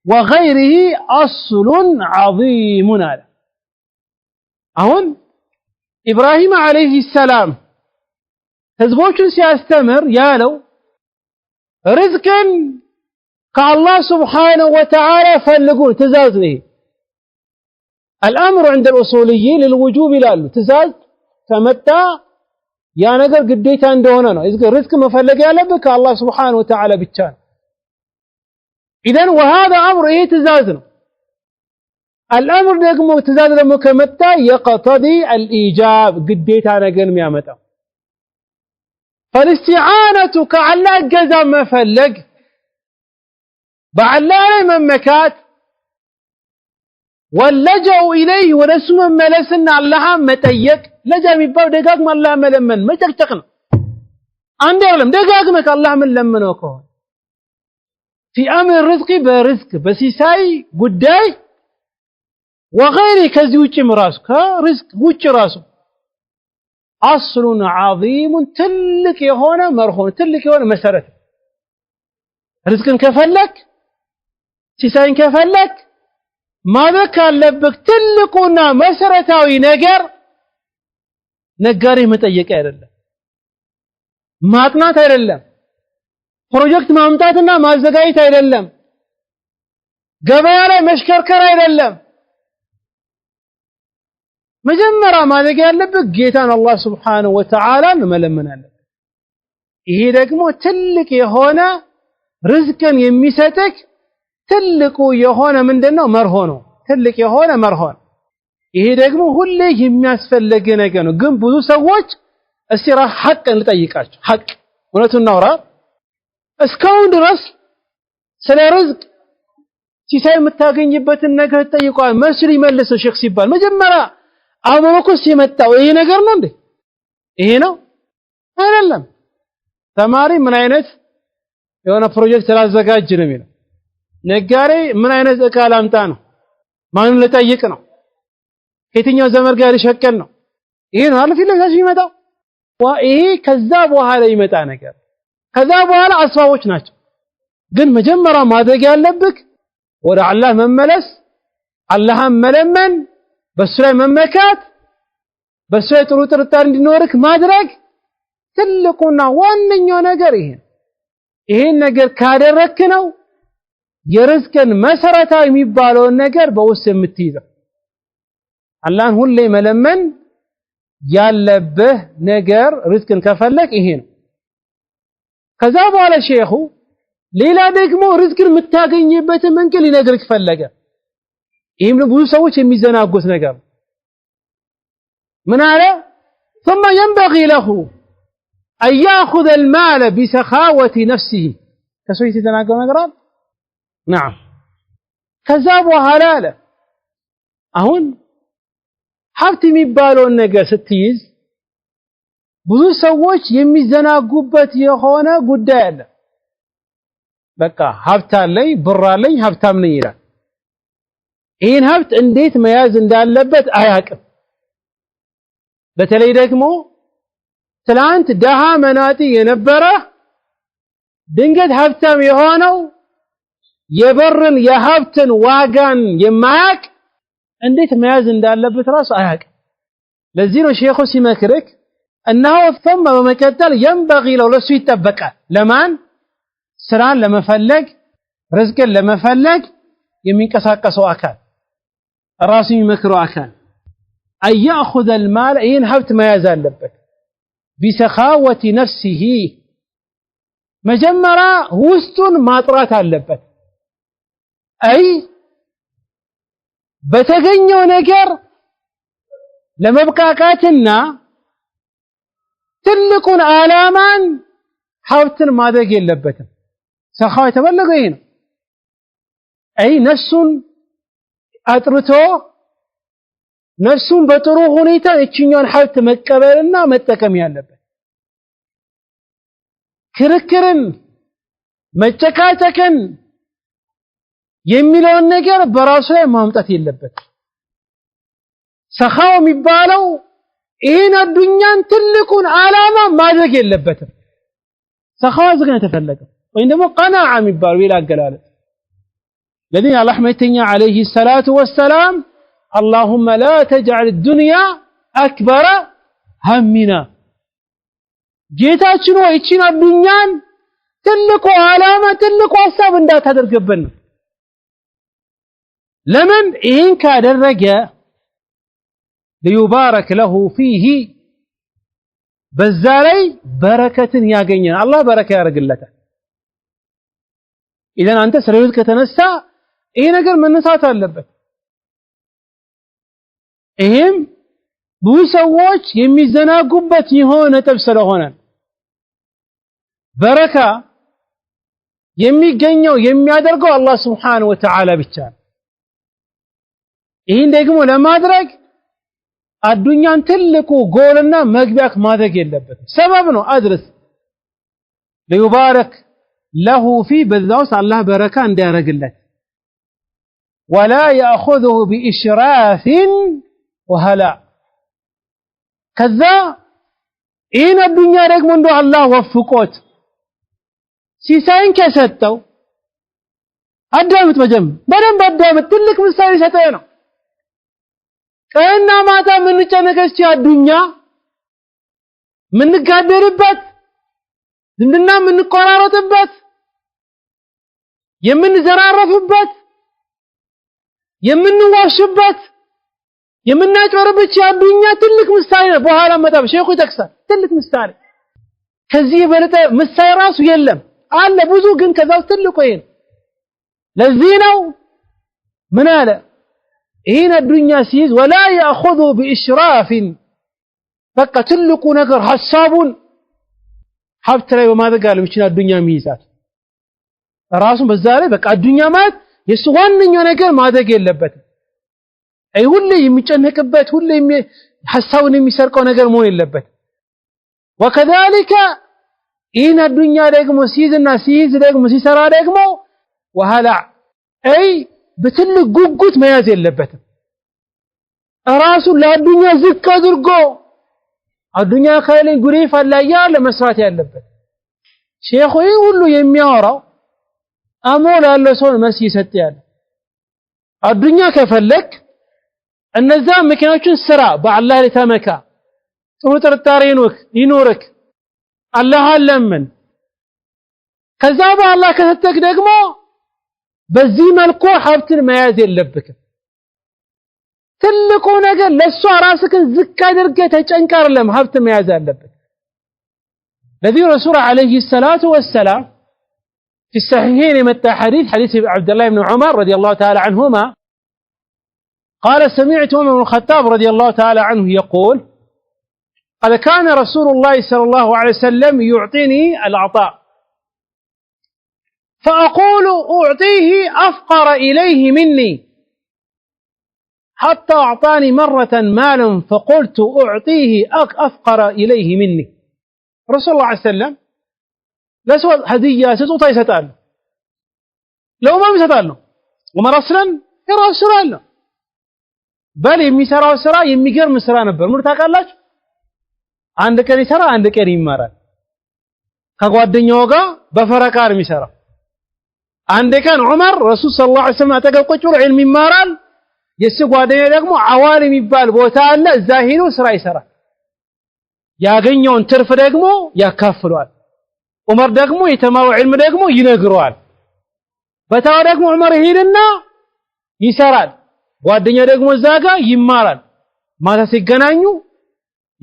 Speaker 1: وغيره أصل عظيم هذا أهون إبراهيم عليه السلام هزبوچن سيستمر يالو رزقا كالله سبحانه وتعالى فلقون تزاز به الأمر عند الأصوليين للوجوب لالو تزاز فمتى يا نقر قديت عندهنا إذا رزق مفلق يالبك الله سبحانه وتعالى بالتالي إذن وهذا أمر إيه تزازنا الأمر نقمو تزازنا مكمتا يقتضي الإيجاب قديت أنا قلم يا متى فالاستعانة كعلا قزا مفلق بعلاني من مكات واللجأ إليه ورسم ملسنا اللها متيك لجأ من باو دقاق ما الله ملمن ما تكتقنا عندي أعلم دقاق مك الله من لمن وكون في أمر الرزق برزق بس يساي قداي وغيري كزيوش مراسك رزق وش راسه أصل عظيم تلك يهونا مرهون تلك يهونا مسارة رزق كفلك سيساين كفلك ماذا كان لبك تلقونا مسارتاوي نقر نقاري متأيك إلى الله ما أطنات إلى الله ፕሮጀክት ማምጣትና ማዘጋጀት አይደለም ገበያ ላይ መሽከርከር አይደለም መጀመሪያ ማድረግ ያለበት ጌታን አላህ Subhanahu Wa Ta'ala መለመን አለበት ይሄ ደግሞ ትልቅ የሆነ ርዝቅን የሚሰጥክ ትልቁ የሆነ ምንድነው መርሆ ነው ትልቅ የሆነ መርሆ ይሄ ደግሞ ሁሌ የሚያስፈልግ ነገር ነው ግን ብዙ ሰዎች እስራ ሐቅን ልጠይቃቸው ሐቅ እውነቱን ነው እስካሁን ድረስ ስለ ርዝቅ ሲሳይ የምታገኝበትን ነገር ጠይቀዋል መስሪ መልሰው ሼክ ሲባል መጀመሪያ አመኮስ የመጣው ይሄ ነገር ነው እንዴ ይሄ ነው አይደለም ተማሪ ምን አይነት የሆነ ፕሮጀክት ስላዘጋጅ ነው የሚለው ነጋዴ ምን አይነት እቃ ላምጣ ነው ማንን ልጠይቅ ነው ከየትኛው ዘመር ጋር ይሸቀል ነው ይሄ ነው አልፊ ለዛሽ ይመጣው ይሄ ከዛ በኋላ ይመጣ ነገር ከዛ በኋላ አስባቦች ናቸው ግን መጀመሪያ ማድረግ ያለብክ ወደ አላህ መመለስ አላህን መለመን በሱ ላይ መመካት በሱ ላይ ጥሩ ጥርጣሬ እንዲኖርክ ማድረግ ትልቁና ዋነኛው ነገር ይሄን ነገር ካደረክ ነው የርዝቅን መሰረታዊ የሚባለው ነገር በውስጥ የምትይዘው አላህን ሁሌ መለመን ያለብህ ነገር ርዝቅን ከፈለክ ይሄ ነው ከዛ በኋላ ሼኹ ሌላ ደግሞ ርዝቅን የምታገኝበት መንገድ ሊነግርክ ፈለገ ይሄም ብዙ ሰዎች የሚዘናጉት ነገር ምን አለ ثم ينبغي له أن يأخذ المال بسخاوة نفسه كسويت تناقض نقرأ نعم كذا بوهلا له አሁን ሀብት የሚባለውን ነገር ስትይዝ ብዙ ሰዎች የሚዘናጉበት የሆነ ጉዳይ አለ በቃ ሀብት አለኝ ብር አለኝ ሀብታም ነኝ ይላል ይሄን ሀብት እንዴት መያዝ እንዳለበት አያውቅም በተለይ ደግሞ ትላንት ደሃ መናጢ የነበረ ድንገት ሀብታም የሆነው የበርን የሀብትን ዋጋን የማያውቅ እንዴት መያዝ እንዳለበት ራሱ አያውቅም ለዚህ ነው ሼኹ ሲመክርክ እነሆ ثم በመቀጠል ينبغي ለሱ ይጠበቃል ለማን ስራን ለመፈለግ ርዝቅን ለመፈለግ የሚንቀሳቀሰው አካል ራሱ የሚመክረው አካል أن يأخذ المال إن هبت ما يزال لبك بسخاوة نفسه مجمرا وستون ماطرات اللبك أي بتغنيو نجر لمبقاقاتنا تلقون آلامان هبتن ما دقي اللبك سخاوة تبلغين أي نفس أطرتو ነፍሱን በጥሩ ሁኔታ እቺኛን ሀብት መቀበልና መጠቀም ያለበት ክርክርን መጨቃጨቅን የሚለውን ነገር በራሱ ላይ ማምጣት የለበት ሰኻው የሚባለው ይሄን አዱኛን ትልቁን ዓላማ ማድረግ የለበትም ሰኻው ዝግነ ተፈለገ ወይ ደግሞ ቀናዓ የሚባለው ይላገላል ለዚህ አላህ መተኛ አለይሂ ሰላቱ ወሰላም اللهم لا تجعل الدنيا أكبر همنا ጌታችን ሆይ እቺን አዱኛን ትልቁ ዓላማ ትልቁ ሐሳብ እንዳታደርግብን ለምን ይሄን ካደረገ ليبارك له فيه በዛ ላይ በረከትን ያገኛል አላህ በረካ ያርግለታል ኢዘን አንተ ስለዚህ ከተነሳ ይሄ ነገር መነሳት አለበት ይሄም ብዙ ሰዎች የሚዘናጉበት የሆነ ነጥብ ስለሆነ በረካ የሚገኘው የሚያደርገው አላህ Subhanahu Wa Ta'ala ብቻ ይሄን ደግሞ ለማድረግ አዱኛን ትልቁ ጎልና መግቢያክ ማድረግ የለበትም ሰበብ ነው አድርስ ليبارك له في በዛውስ አላህ በረካ እንዲያረግለት ولا يأخذه بإشراف وهلا كذا إن الدنيا رقم عنده الله وفقوت سيساين كسدتو أدامت بجم بدن بدامت تلك مساوي ستينا كأننا ماتا من نجانكستي الدنيا من نقدر البت زمدنا من نقرارة البت የምንዘራረፍበት የምንዋሽበት የምናጭበረብች ያዱኛ ትልቅ ምሳሌ ነው በኋላ መጣብ ሼኹ ይጠቅሳል ትልቅ ምሳሌ ከዚህ የበለጠ ምሳሌ ራሱ የለም አለ ብዙ ግን ከዛው ትልቁ ይሄ ለዚህ ነው ምን አለ ይሄን አዱኛ ሲይዝ ولا ياخذ باشراف በቃ ትልቁ ነገር ሐሳቡን ሀብት ላይ በማድረግ አለ ብቻ አዱኛ ሚይዛት ራሱን በዛ ላይ በቃ አዱኛ ማለት የሱ ዋነኛው ነገር ማድረግ የለበትም አይ ሁሌ የሚጨነቅበት ሁሌ ሐሳቡን የሚሰርቀው ነገር መሆን የለበት وكذلك إن الدنيا دقمو سيزنا سيز دقمو سيسرا دقمو وهلع أي بتلق قوقوت ما يازي اللبت راسو لا الدنيا زكا درقو الدنيا خيلين قريفا لا يالا مسراتي اللبت شيخو يقولو يميارا أمولا اللسون مسي ستيال الدنيا كفلك النزام مكينوشن سرا باع الله لتامكا تهتر التارينوك ينورك الله علمن كذاب الله كتتك دقمو بزي ملكو حبتن ما يازي اللبك تلقو نقل لسو راسكن زكا درقه تشنكر لهم حبتن ما يازي اللبك الذي رسول عليه الصلاة والسلام في الصحيحين متى حديث عبد الله بن عمر رضي الله تعالى عنهما قال سمعت عمر بن الخطاب رضي الله تعالى عنه يقول قال كان رسول الله صلى الله عليه وسلم يعطيني العطاء فأقول أعطيه أفقر إليه مني حتى أعطاني مرة مالا فقلت أعطيه أفقر إليه مني رسول الله عليه وسلم لسوى هدية ستوطي ستال لو ما بستاله ومر أصلا يرى السرى له بل يمي سرى السرى يمي قرم السرى نبر مرتاك الله عندك أن يسرى عندك أن يمارا كقواد نيوغا بفرقار مسرى عندك أن عمر رسول صلى الله عليه وسلم أتقل قجر علم مارال يسيق وادين يدقمو عوالم يبال بوتان الزاهين سرى يسرى يا غنيون ترف دقمو يا كافلوال عمر دقمو يتماو علم دقمو ينقروال بتاو دقمو عمر هيرنا يسرال وادين يدقمو الزاقا يمارال ما تسيقنانيو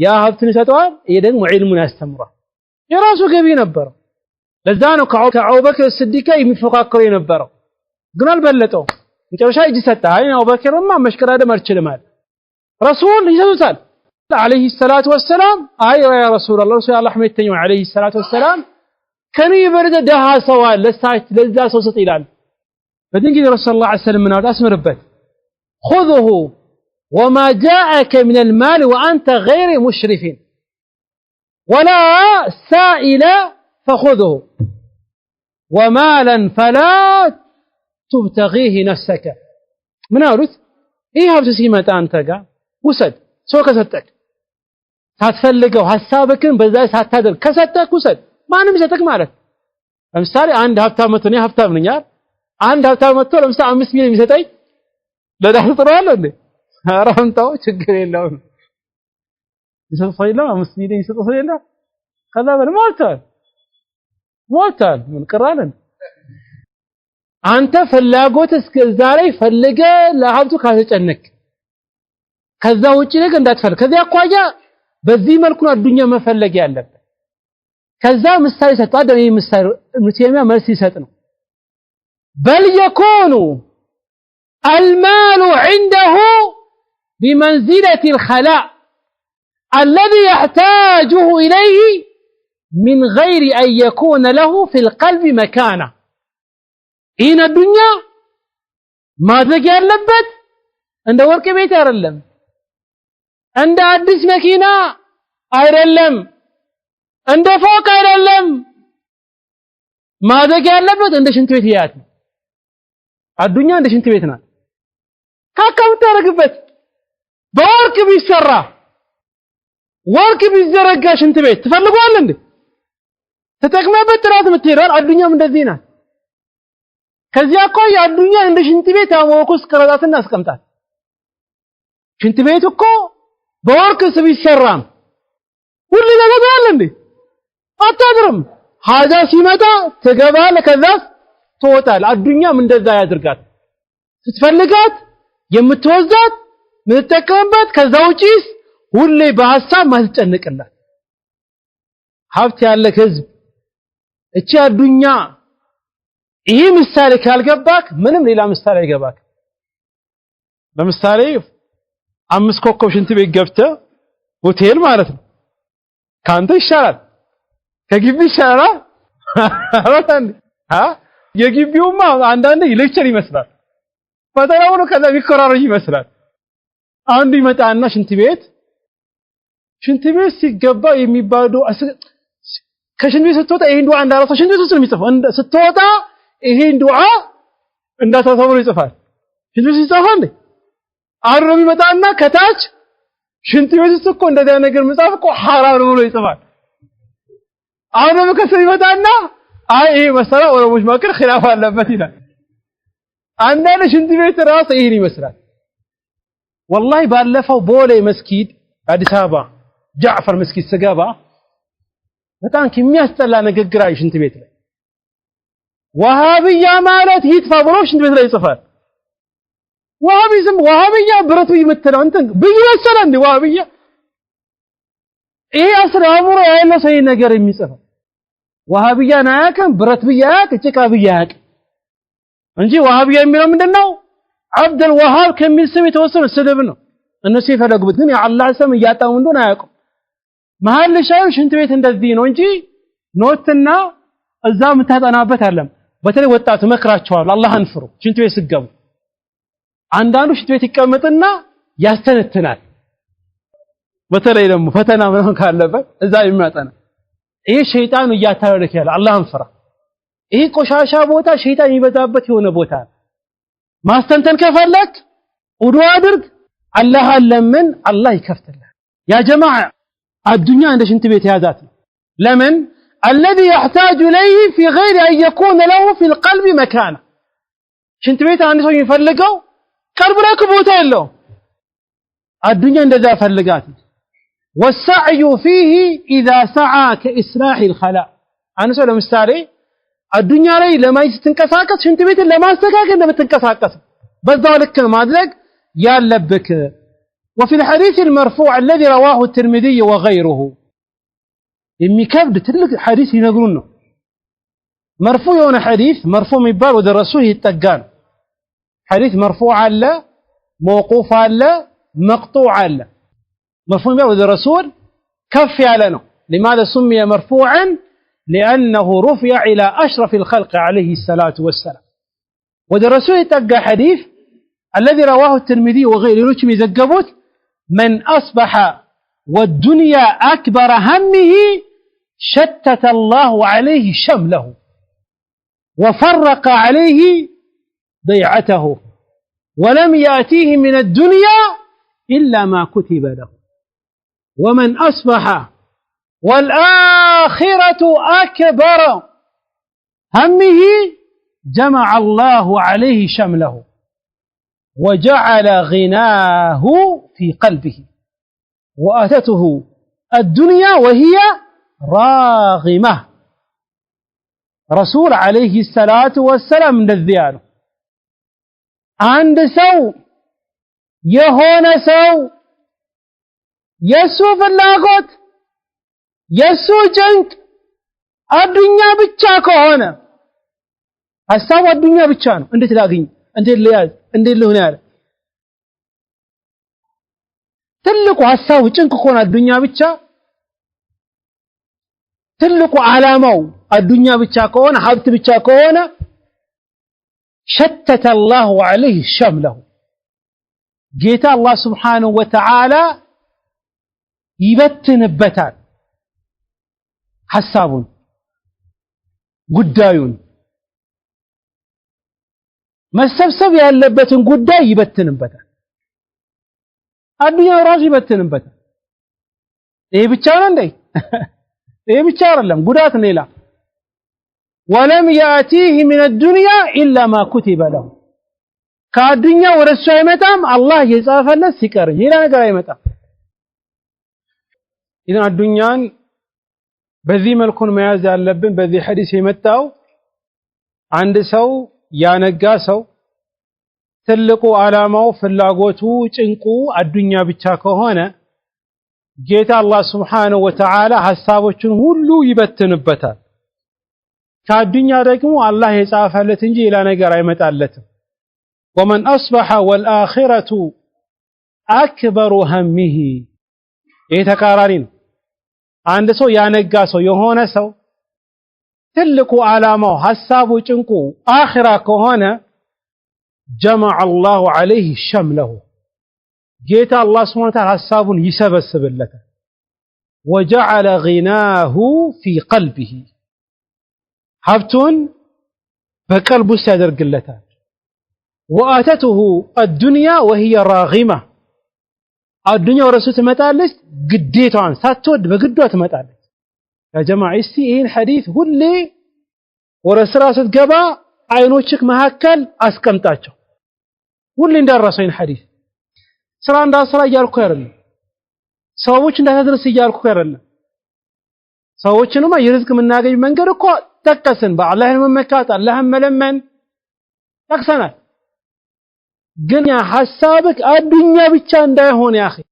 Speaker 1: يا هبتني ستوال يدقمو علمنا استمرا يراسو قبي نبرا لذانو كعو بكر الصديقة يمفقاقر ينبرا قنا البلتو انت وشا يجي ستا هاي أبو بكر ما مشكلة هذا مرشل مال رسول يسأل عليه الصلاة والسلام يا رسول الله رسول الله حميد تنيو عليه الصلاة والسلام كان يبرد دها سوال لذا صوصت إلان فدين كده رسول الله عليه وسلم من هذا اسم ربك خذه وما جاءك من المال وأنت غير مشرف ولا سائل فخذه ومالا فلا تبتغيه نفسك من أولوث هبت سيمة أنت وسد سوى كستك هتفلقه هتسابكن بزاي هتدل كستك وسد ما نمسيتك مالك لمثال عند هبتا متني هبتا منيار عند هبتا متو لمثال 5 مليون يسطاي لدا تطرواله እንዴ አራምታው ችግር የለውም ይሰጣ ይላል 5 ሚሊዮን ይሰጣ ይላል ከዛ በል ሞታል ምን ቀራለን አንተ ፍላጎት እስከዛ ላይ ፈልገ ለሀብቱ ካተጨነክ ከዛ ውጪ ነገር እንዳትፈልግ ከዛ አቋያ በዚህ መልኩ አዱኛ መፈለግ ያለበት ከዛ ምሳሌ ሰጣደ ይሄ ምሳሌ ሙቲያማ መልስ ይሰጥ ነው بل يكون المال عنده بمنزلة الخلاء الذي يحتاجه إليه من غير أن يكون له في القلب مكانه هنا الدنيا ما تجي اللبت عند ورك بيت أرلم عند عدس مكينة أرلم عند فوق أرلم ما تجي اللبت عند شنت بيتيات الدنيا عند شنت بيتنا كم تركبت بورك بيسرّا ورك بيزرقا شنت بيت تفلقوا ولا انده تتقمበት ራስ ምትሄዳል አዱኛም እንደዚህ ናት ከዚያ እኮ ያዱኛ እንደ ሽንት ቤት አሞኩስ ከረዳትና አስቀምጣት ሽንት ቤት እኮ በወርቅስ ቢሰራም ሁሉ ነገር አለ እንዴ አታድርም ሀጃ ሲመጣ ትገባለህ ከዛስ ትወጣል አዱኛም እንደዛ ያድርጋት ስትፈልጋት የምትወዛት ምትጠቀምበት ከዛ ውጪስ ሁሌ በሐሳብ ማስጨነቅላት ሀብት ያለ ህዝብ እቺ አዱኛ ይሄ ምሳሌ ካልገባክ ምንም ሌላ ምሳሌ አይገባክ ለምሳሌ 5 ኮከብ ሽንት ቤት ገብተህ ሆቴል ማለት ነው ካንተ ይሻላል ከግቢ ይሻላል አራታን የግቢውማ አንዳንዴ ሌክቸር ይመስላል ፈተናው ነው ከዛ ቢኮራረጅ ይመስላል አንዱ ይመጣና ሽንት ቤት ሲገባ የሚባሉ ከሽንት ቤት ስትወጣ ይሄን ዱዓ እንዳረሰው ሽንት ቤት ውስጥ ነው የሚጽፈው ስትወጣ ይሄን ዱዓ እንዳታሰው ነው ይጽፋል ሽንት ቤት ይጽፋል አሁን የሚመጣና ከታች ሽንት ቤት ውስጥ እኮ እንደዛ ነገር መጻፍ እኮ ሐራም ነው ብሎ ይጽፋል አሁን ከሰው ይመጣና አይ ይሄ መሰላ ኦሮሞች ማከር ኺላፍ አለበት ይላል አንዳንድ ሽንት ቤት ራስ ይሄን ይመስላል والله ባለፈው ቦሌ መስጊድ አዲስ አበባ ጃዕፈር መስጊድ ስገባ በጣም የሚያስጠላ ንግግር አይ ሽንት ቤት ላይ ወሃቢያ ማለት ይጥፋ ብሎ ሽንት ቤት ላይ ይጽፋል ወሃቢያ ብረት ይመተለው እንትን በየሰለ እንደ ወሃቢያ ይሄ አስራሙሮ ያለው ሰው ነገር የሚጽፈው ወሃቢያ ናያከም ብረት ቢያቅ ጭቃ ቢያቅ እንጂ ወሃቢያ የሚለው ምንድነው عبد الوهاب ከሚል ስም የተወሰነ ስድብ ነው እነሱ ይፈልጉት ግን የአላህ ስም እያጣው እንደሆነ አያውቁም መሐል ሻዩ ሽንት ቤት እንደዚህ ነው እንጂ ኖትና እዛ መታጠናበት አይደለም በተለይ ወጣቱ መክራቸዋል አላህን ፍሩ ሽንት ቤት ሲገቡ አንዳንዱ ሽንት ቤት ይቀመጥና ያስተነትናል በተለይ ደግሞ ፈተና ምናምን ካለበት እዛ የሚያጠና ይሄ ሸይጣን እያታለለክ ያለ አላህን ፍራ ይሄ ቆሻሻ ቦታ ሸይጣን ይበዛበት የሆነ ቦታ ማስተንተን ከፈለክ ውዱ አድርግ አላህ ለምን አላህ ይከፍትልህ ያ ጀማዓ الدنيا عند ሽንት ቤት ያዛት ለምን الذي يحتاج اليه في غير ان يكون له في القلب مكان ሽንት ቤት አንድ ሰው የሚፈልገው ቀልቡ ላይ ቦታ የለው الدنيا እንደዛ ፈልጋት والسعي فيه اذا سعى كاسراح الخلاء አንድ ሰው ለምሳሌ الدنيا ላይ ለማይስ ትንቀሳቀስ ሽንት ቤትን ለማስተካከል እንደምትንቀሳቀስ በዛው ልክ ማድረግ ያለብክ وفي الحديث المرفوع الذي رواه الترمذي وغيره የሚከብድ ትልቅ ሐዲስ ይነግሩን ነው مرفوع የሆነ ሐዲስ مرفوع የሚባል ወደ ረሱል ይጠጋል ሐዲስ مرفوع አለ موقوف አለ مقطوع አለ مرفوع የሚባል ወደ ረሱል ከፍ ያለ ነው لماذا سمي مرفوعا لأنه رفع إلى أشرف الخلق عليه الصلاة والسلام وده رسول يتقى حديث الذي رواه الترمذي وغيره يزقبوت من أصبح والدنيا أكبر همه شتت الله عليه شمله وفرق عليه ضيعته ولم يأتيه من الدنيا إلا ما كتب له ومن أصبح والآخرة أكبر همه جمع الله عليه شمله وجعل غناه في قلبه وأتته الدنيا وهي راغمة رسول عليه الصلاة والسلام من الذيان عند سو يهون سو يسوف اللاغوت የሱ ጭንቅ አዱኛ ብቻ ከሆነ ሐሳብ አዱኛ ብቻ ነው እንዴት ላግኝ እንዴት ልያዝ እንዴት ልሆን ያለ ትልቁ ሐሳቡ ጭንቅ ከሆነ አዱኛ ብቻ ትልቁ ዓላማው አዱኛ ብቻ ከሆነ ሀብት ብቻ ከሆነ شتت الله عليه شمله ጌታ አላህ Subhanahu Wa Ta'ala ይበትንበታል ሐሳቡን ጉዳዩን መሰብሰብ ያለበትን ጉዳይ ይበትንበታል አዱኛው ራሱ ይበትንበታል ይሄ ብቻ ነው እንዴ ይሄ ብቻ አይደለም ጉዳት ሌላ ولم يأتيه من الدنيا إلا ما كتب له ከአዱኛው ወደሱ አይመጣም አላህ የጻፈለት ሲቀር ሌላ ነገር አይመጣም ኢዘን አዱኛን በዚህ መልኩ መያዝ ያለብን በዚህ ሐዲስ የመጣው አንድ ሰው ያነጋ ሰው ትልቁ ዓላማው ፍላጎቱ ጭንቁ አዱኛ ብቻ ከሆነ ጌታ አላህ Subhanahu Wa Ta'ala ሐሳቦችን ሁሉ ይበትንበታል ከአዱኛ ደግሞ አላህ የጻፈለት እንጂ ሌላ ነገር አይመጣለትም ومن أصبح والآخرة أكبر همه የተቃራኒ ነው አንድ ሰው ያነጋ ሰው የሆነ ሰው ትልቁ ዓላማው ሐሳቡ ጭንቁ አኺራ ከሆነ جمع الله عليه شمله ጌታ አላህ Subhanahu Wa Ta'ala ሐሳቡን ይሰበስብለታል وجعل غناه في قلبه ሀብቱን በቀልቡ ያደርግለታል وآتته الدنيا وهي راغمة الدنيا ورسو تمطالش ግዴታዋን ሳትወድ በግዷ ትመጣለች يا جماعه እስቲ ይሄን ሐዲስ ሁሌ ወደ ስራ ስትገባ አይኖችክ መሐከል አስቀምጣቸው ሁሌ እንዳረሰው ይሄን ሐዲስ ስራ እንዳስራ እያልኩ አይደለም ሰዎች እንዳትደርስ እያልኩ አይደለም ሰዎችንማ የርዝቅ የምናገኝ መንገድ እኮ ተከሰን በአላህ መመካት አላህን መለመን ተከሰናል ግን ያ ሐሳብክ አዱኛ ብቻ እንዳይሆን ያ اخي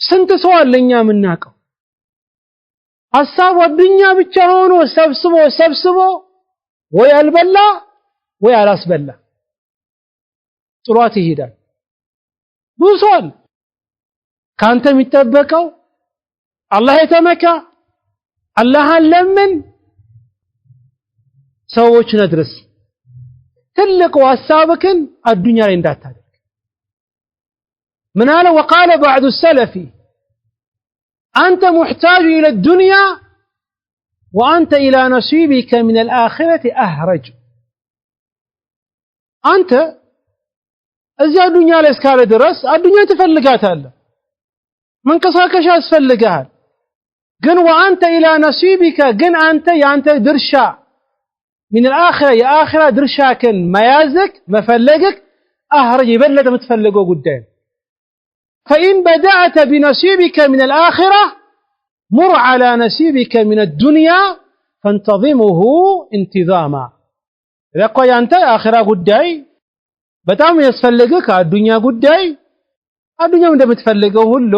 Speaker 1: ስንት ሰው አለኛ ምናቀው ሐሳቡ አዱኛ ብቻ ሆኖ ሰብስቦ ወይ አልበላ ወይ አላስበላ ጥሏት ይሄዳል ብዙል ካንተ የሚጠበቀው አላህ የተመካ አላህን ለምን ሰዎች ነድርስ ትልቁ ሐሳብክን አዱኛ ላይ እንዳታደርግ من قال وقال بعض السلف أنت محتاج إلى الدنيا وأنت إلى نصيبك من الآخرة أهرج أنت እዚያ ዱንያ ላይ እስካለ ድረስ አዱኛ ትፈልጋታለህ መንቀሳቀሻ ያስፈልጋል ግን وانت الى نصيبك ግን አንተ ያንተ ድርሻ من الاخره يا اخره ድርሻከን መያዝክ መፈለግክ አህረጅ ይበለጥ የምትፈልገው ጉዳይ فإن بدأت بنصيبك من الآخرة مر على نصيبك من الدنيا فانتظمه انتظاما إذا قوي أنت آخرة ጉዳይ በጣም ያስፈልግህ አዱኛ ጉዳይ አዱኛው እንደምትፈልገው ሁሉ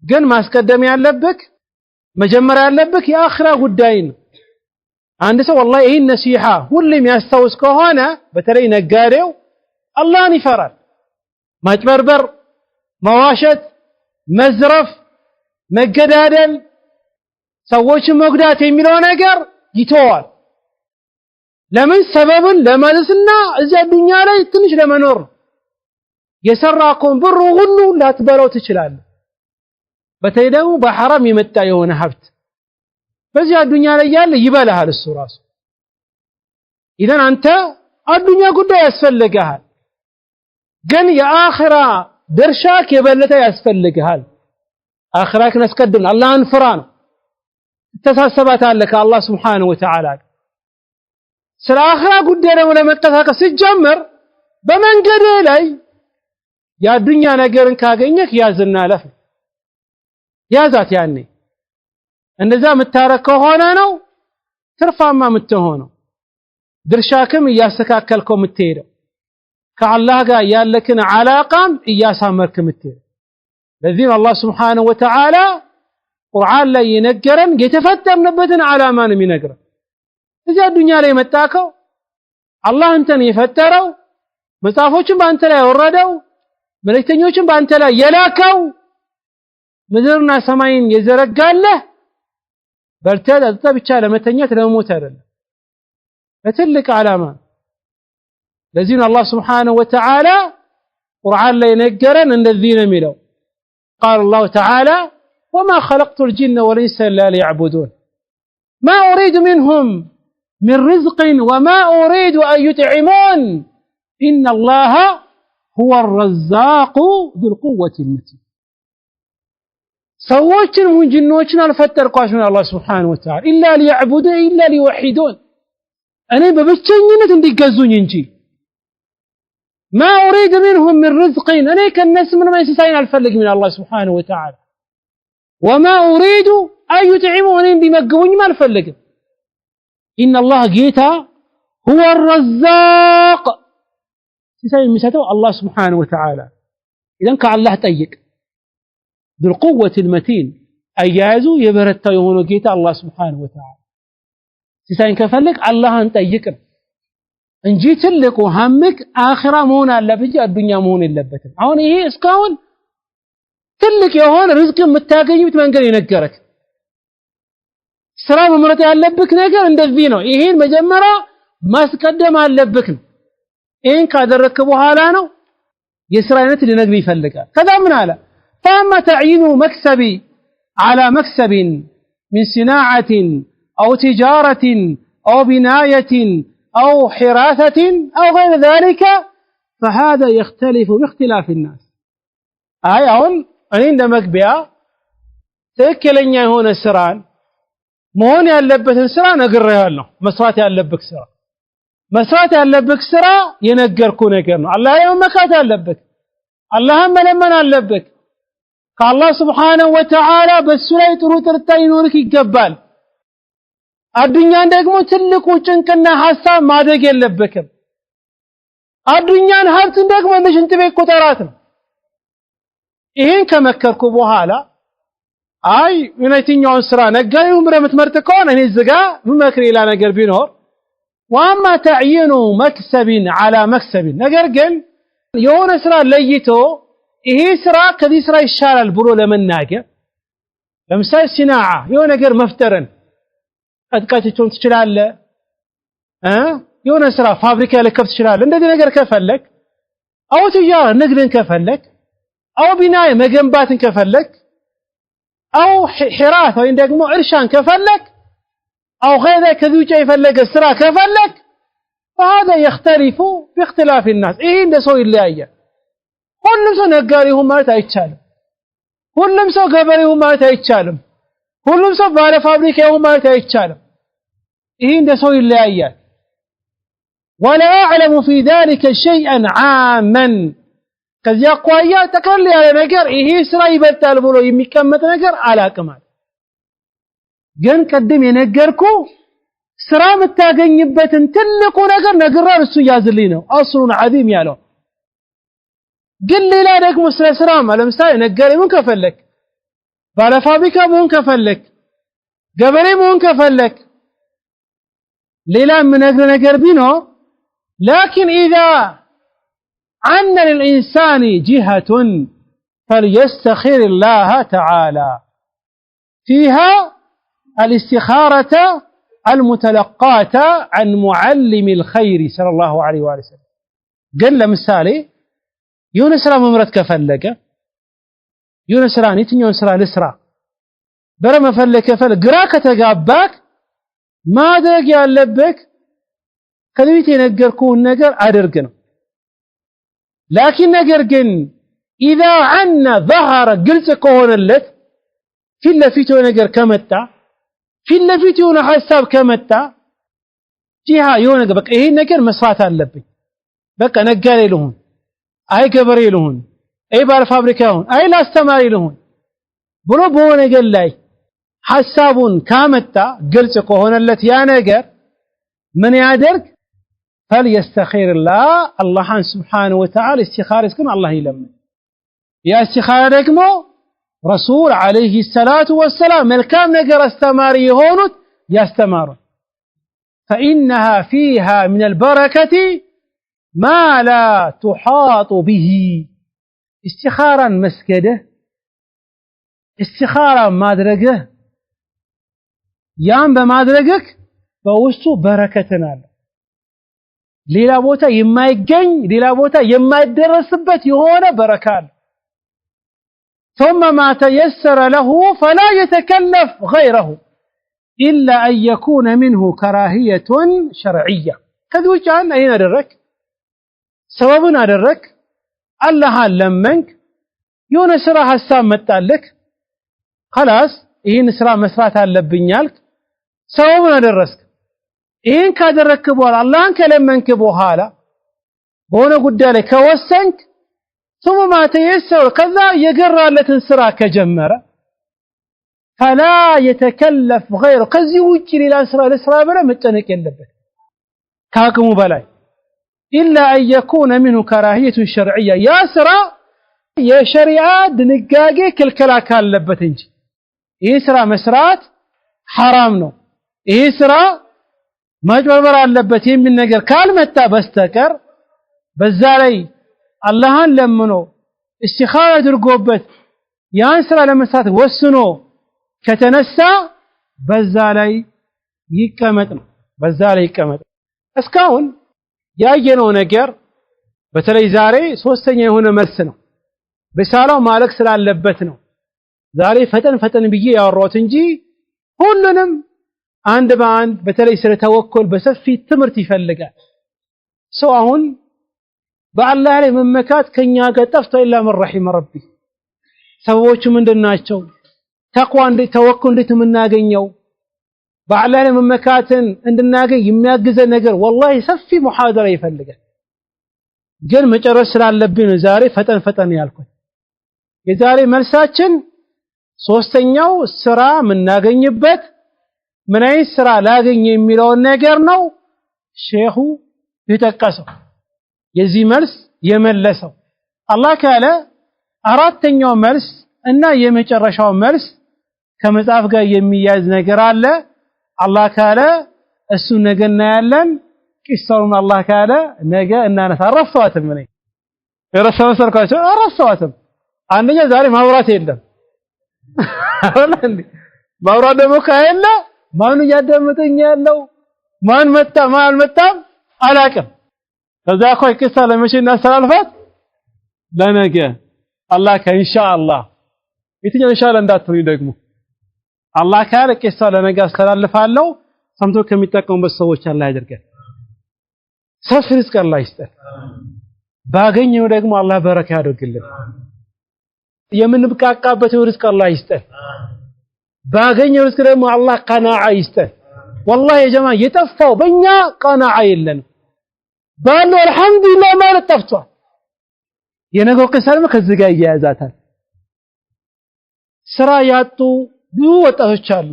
Speaker 1: ግን ማስቀደም ያለብክ መጀመሪያ ያለብክ የአኺራ ጉዳይ ነው አንድ ሰው والله ይሄን ነሲሃ ሁሉም ያስተውስ ከሆነ በተለይ ነጋዴው አላህን ይፈራል ማጭበርበር መዋሸት መዝረፍ መገዳደል ሰዎችን መጉዳት የሚለው ነገር ይተዋል ለምን ሰበብን ለማለስና እዚያ ዱንያ ላይ ትንሽ ለመኖር የሰራከውን ብር ሁሉ ላትበላው ትችላለህ በተለይ ደግሞ በሐራም የመጣ የሆነ ሀብት በዚያ ዱንያ ላይ ያለ ይበላሃል እሱ ራሱ ኢዘን አንተ አዱኛ ጉዳይ ያስፈልግሃል ግን የአኺራ ድርሻክ የበለጠ ያስፈልግሃል አኺራክን አስቀድም አላህን ፍራ ነው ተሳሰባታለህ ከአላህ Subhanahu Wa Ta'ala ስለ አኺራ ጉዳይ ደግሞ ለመጠቃቀስ ሲጀምር በመንገድ ላይ ያዱኛ ነገርን ካገኘክ ያዝና ለፍ ያዛት ያኔ እንደዛ መታረከው ሆነ ነው ትርፋማ የምትሆነው ድርሻክም እያስተካከልከው የምትሄደው ከአላህ ጋር ያለክን አላቃም እያሳመርክ የምትሄደው ለዚህ አላህ Subhanahu Wa Ta'ala ቁርአን ላይ የነገረን የተፈጠርንበትን ዓላማ ነው የሚነግረን እዚያ ዱንያ ላይ መጣከው አላህ አንተን የፈጠረው መጽሐፎችን በአንተ ላይ ያወረደው መልእክተኞችን በአንተ ላይ የላከው ምድርና ሰማይን የዘረጋለህ በርተህ ብቻ ለመተኛት ለሞት አይደለም ለትልቅ ዓላማ ለዚህ ነው አላህ Subhanahu Wa Ta'ala ቁርአን ላይ ነገረን እንደዚህ ነው የሚለው قال الله تعالى وما خلقت الجن والانس الا ليعبدون ما اريد منهم من رزق وما اريد ان يطعمون ان الله هو الرزاق ذو القوه المتين ሰዎችን ወንጅኖችን አልፈጠርኳቸው አላህ Subhanahu Wa Ta'ala الا ليعبدون الا ليوحدون እኔ በብቸኝነት እንዲገዙኝ እንጂ ما اريد منهم من رزق እኔ ከነሱ ምንም አይሰሳይን አልፈልግም من الله Subhanahu Wa Ta'ala وما اريد ان يطعمون እንዲመግቡኝ አልፈልግም إن الله جيتا هو الرزاق سيساي مساتو الله سبحانه وتعالى إذن كالله تأيك بالقوة المتين أيازو يبرتا يهونو جيتا الله سبحانه وتعالى سيساي كفلك الله أنت أيك إن جيت لك وهمك آخرة مون ألا بجي الدنيا مون إلا بتن عون إيه إسكاون تلك يهون رزق متاقي بتمنقل ينقرك سراب مرتي ألبك نقر عند الفينو إيهين مجمرة ما سقدم ألبك إن قادر ركبوها لانو يسرائيلت لنقري فلقا كذا من هذا فأما تعيين مكسبي على مكسب من صناعة أو تجارة أو بناية أو حراثة أو غير ذلك فهذا يختلف باختلاف الناس أون عندما بيا تأكلني هنا السران مون ياللبت السرا نقرها له مسرات ياللبك سرا مسرات ياللبك سرا ينقركو نقرنا الله يوم مكات ياللبك اللهم لمن ياللبك قال الله سبحانه وتعالى بالسورة تروت التاينورك يقبال الدنيا دقمو تلقو چنكنا حساب ما دق ياللبكم الدنيا هابت دقمو مش انتبه كتراتنا إيهن كمكركو بوهالا أي ينايتين يون سرا نقاي ومرة متمرتكون أن الزقاء ممكر إلى نقر بينور وأما تعيين مكسب على مكسب نقر قل يون سرا ليتو إيه سرا كذي سرا الشارع البرو لمن ناقر لمسا الصناعة يون نقر مفترن قد قاتتون تشلال يون سرا فابريكا لكف تشلال اندي نقر كفلك أو تجارة نقر كفلك أو بناية مقنبات كفلك أو حراثة وين دقمو عرشان كفلك أو غير كذوجة يفلك السرا كفلك فهذا يختلف باختلاف الناس إيه ده سوي اللي أيه كلهم سو نقاريهم ما تايتشالم كلهم سو قبريهم ما تايتشالم كلهم سو بالا فابريكيهم ما تايتشالم إيه ده سوي اللي أيه ولا أعلم في ذلك شيئا عاما كذا قوية تكرلي على نجار إيه سراي بتال بلو يمكمت نجار على كمال جن قدم ينجركو سرام التاجن يبتن تلقو نجار نجرار السجاز لينه أصل عظيم يالو قل لي لا نجم سرام على مستوى نجاري مون كفلك بالا فابريكا مون كفلك قبري مون كفلك ليلا من نجار بينه لكن إذا أن للإنسان جهة فليستخير الله تعالى فيها الاستخارة المتلقاة عن معلم الخير صلى الله عليه وآله وسلم قال مثالي يونس را ممرت كفلك يونس را نيتن يونس را لسرا برا مفلك كفل قراك تقاباك ما دق يالبك كذبتي نقركون نقر عدرقنا لكن نقرقن إذا عنا ظهر قلت كون اللت في اللي فيتو نقر كمتا في اللي فيتو نحساب كمتا جيها يونق بك إيه نقر مسرات اللبي بك نقالي لهن أي كبري لهن أي بالفابريكاون أي لاستماري لهن بلو بو نقر لاي حسابون كمتا قلت كون اللت يا نقر من يادرك فليستخير الله سبحانه وتعالى استخارة يسكن الله يلمن يا استخارة رقمه رسول عليه الصلاة والسلام الكام نقر استماري هونت يستمر فإنها فيها من البركة ما لا تحاط به استخارا مسكده استخارا مادرقه يام بمادرقك فوسو بركتنا ሌላ ቦታ የማይገኝ ሌላ ቦታ የማይደረስበት የሆነ በረካል ثم ما تيسر له فلا يتكلف غيره إلا أن يكون منه كراهية شرعية كذو جان أين أدرك سببنا أدرك الله لمنك يونس راح السام متالك خلاص إيه نسرا مسراتها اللبنيالك سببنا أدرسك إن كادرك بوال الله كلمنك بوهالا بونا قدالي كوسنك ثم ما تيسر كذا يقرر لتنسرا كجمرة فلا يتكلف غيره كذي وجه للأسرى بلا متنك يلبت كاكم بلاي إلا أن يكون منه كراهية شرعية يا سرى يا شريعة دنقاقي كل كلاكال لبتنج يسرى مسرات حرام نو يسرى مجبر اللبتين من نقر كالمتا بستكر بزالي اللهان لمنو استخارة درقوبت يانسرى لمسات وسنو كتنسى بزالي يكمت اسكاون ያየነው ነገር በተለይ ዛሬ ሶስተኛ የሆነ መልስ ነው በሳላው ማለክ ስላለበት ነው ዛሬ ፈጠን ብዬ ያወራሁት እንጂ ሁሉንም አንድ በአንድ በተለይ ስለተወኩል በሰፊ ትምህርት ይፈልጋል ሰው አሁን በአላህ ላይ መመካት ከኛ ጋር ጠፍቶ ኢላ من رحم ربي ሰዎቹ ምንድናቸው ተቅዋ እንዴት ተወኩል እንዴት የምናገኘው በአላህ ላይ መመካትን እንድናገኝ የሚያግዘ ነገር والله ሰፊ ሙሐደራ ይፈልጋል ግን መጨረስ ስላለብኝ ዛሬ ፈጠን ያልኩት የዛሬ መልሳችን ሶስተኛው ስራ ምናገኝበት ምን አይነት ስራ ላገኝ የሚለው ነገር ነው ሼኹ ይተቀሰው የዚህ መልስ የመለሰው አላህ ካለ አራተኛው መልስ እና የመጨረሻው መልስ ከመጽሐፍ ጋር የሚያዝ ነገር አለ አላህ ካለ እሱ ነገ እናያለን ቂሳውን አላህ ካለ ነገ እናነሳ አረሳዋትም እኔ የረሳው ሰርካቸው አረሳዋትም አንደኛ ዛሬ ማብራት የለም ማብራት ደግሞ ካለ ማን ያዳመጠኝ ያለው ማን መጣ ማን አልመጣም አላቅም ከዛ ቆይ ቂሳ ለመቼ እናስተላልፋት ለነገ አላህ ከኢንሻአላህ የትኛው ኢንሻአላህ እንዳትሩኝ ደግሞ አላህ ካለ ቂሳ ለነገ አስተላልፋለሁ ሰምቶ ከሚጠቀሙበት ሰዎች አላህ ያድርገን ሰፊ ሪዝቅ አላህ ይስጠን ባገኘው ደግሞ አላህ በረካ ያድርግልን የምንብቃቃበት ሪዝቅ አላህ ይስጠን ባገኘው ሪዝቅ ደግሞ አላህ ቀናዓ ይስጠን والله يا جماعه የጠፋው በእኛ ቀናዓ የለን ባሉ አልহামዱሊላህ ማለት ጠፍቷል የነገው ቂሳም ከዚህ ጋር ያያዛታል ስራ ያጡ ብዙ ወጣቶች አሉ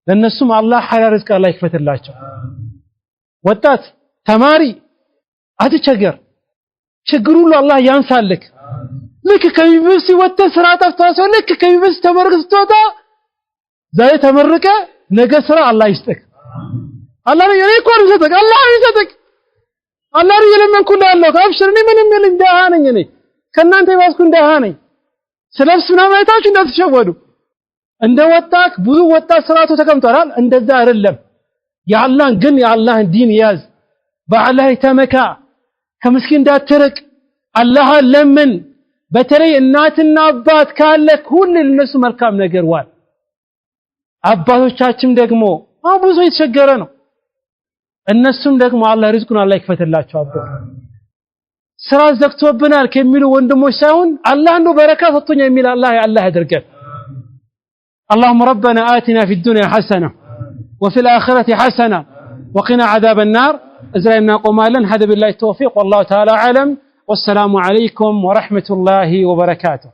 Speaker 1: ለነሱም አላህ ሐላል ሪዝቅ አላህ ይክፈትላቸው ወጣት ተማሪ አትቸገር ችግሩ ሁሉ አላህ ያንሳልክ ልክ ከዩኒቨርሲቲ ወጥተህ ስራ ጠፍቷል ልክ ከዩኒቨርሲቲ ተመርቀህ ስትወጣ ዛሬ ተመርቀ ነገ ስራ አላህ ይስጥክ አላህ ነው የኔኮን ይሰጥክ አላህ ይሰጥክ አላህ ይለመንኩ ያለው አብሽር እኔ ምንም የለኝ ደሃ ነኝ እኔ ከናንተ ይባስኩ ደሃ ነኝ ስለብስና ማይታችሁ እንዳትሸወዱ እንደወጣክ ብዙ ወጣት ስራቱ ተቀምጧል እንደዛ አይደለም ያአላህን ግን ያአላህን ዲን ያዝ በአላህ ተመካ ከምስኪን እንዳትርቅ አላህ ለምን በተለይ እናትና አባት ካለክ ሁሉ ለነሱ መልካም ነገር ዋል አባቶቻችን ደግሞ ብዙ የተቸገረ ነው እነሱም ደግሞ አላህ ሪዝቁን አላህ ይክፈትላቸው አባ ስራ ዘግቶብናል ከሚሉ ወንድሞች ሳይሆን አላህ ነው በረካ ሰጥቶኛ የሚል አላህ ያድርገን اللهم ربنا آتنا في الدنيا حسنة وفي الآخرة حسنة وقنا عذاب النار أزرعنا قمالا هذا بالله التوفيق والله تعالى أعلم والسلام عليكم ورحمة الله وبركاته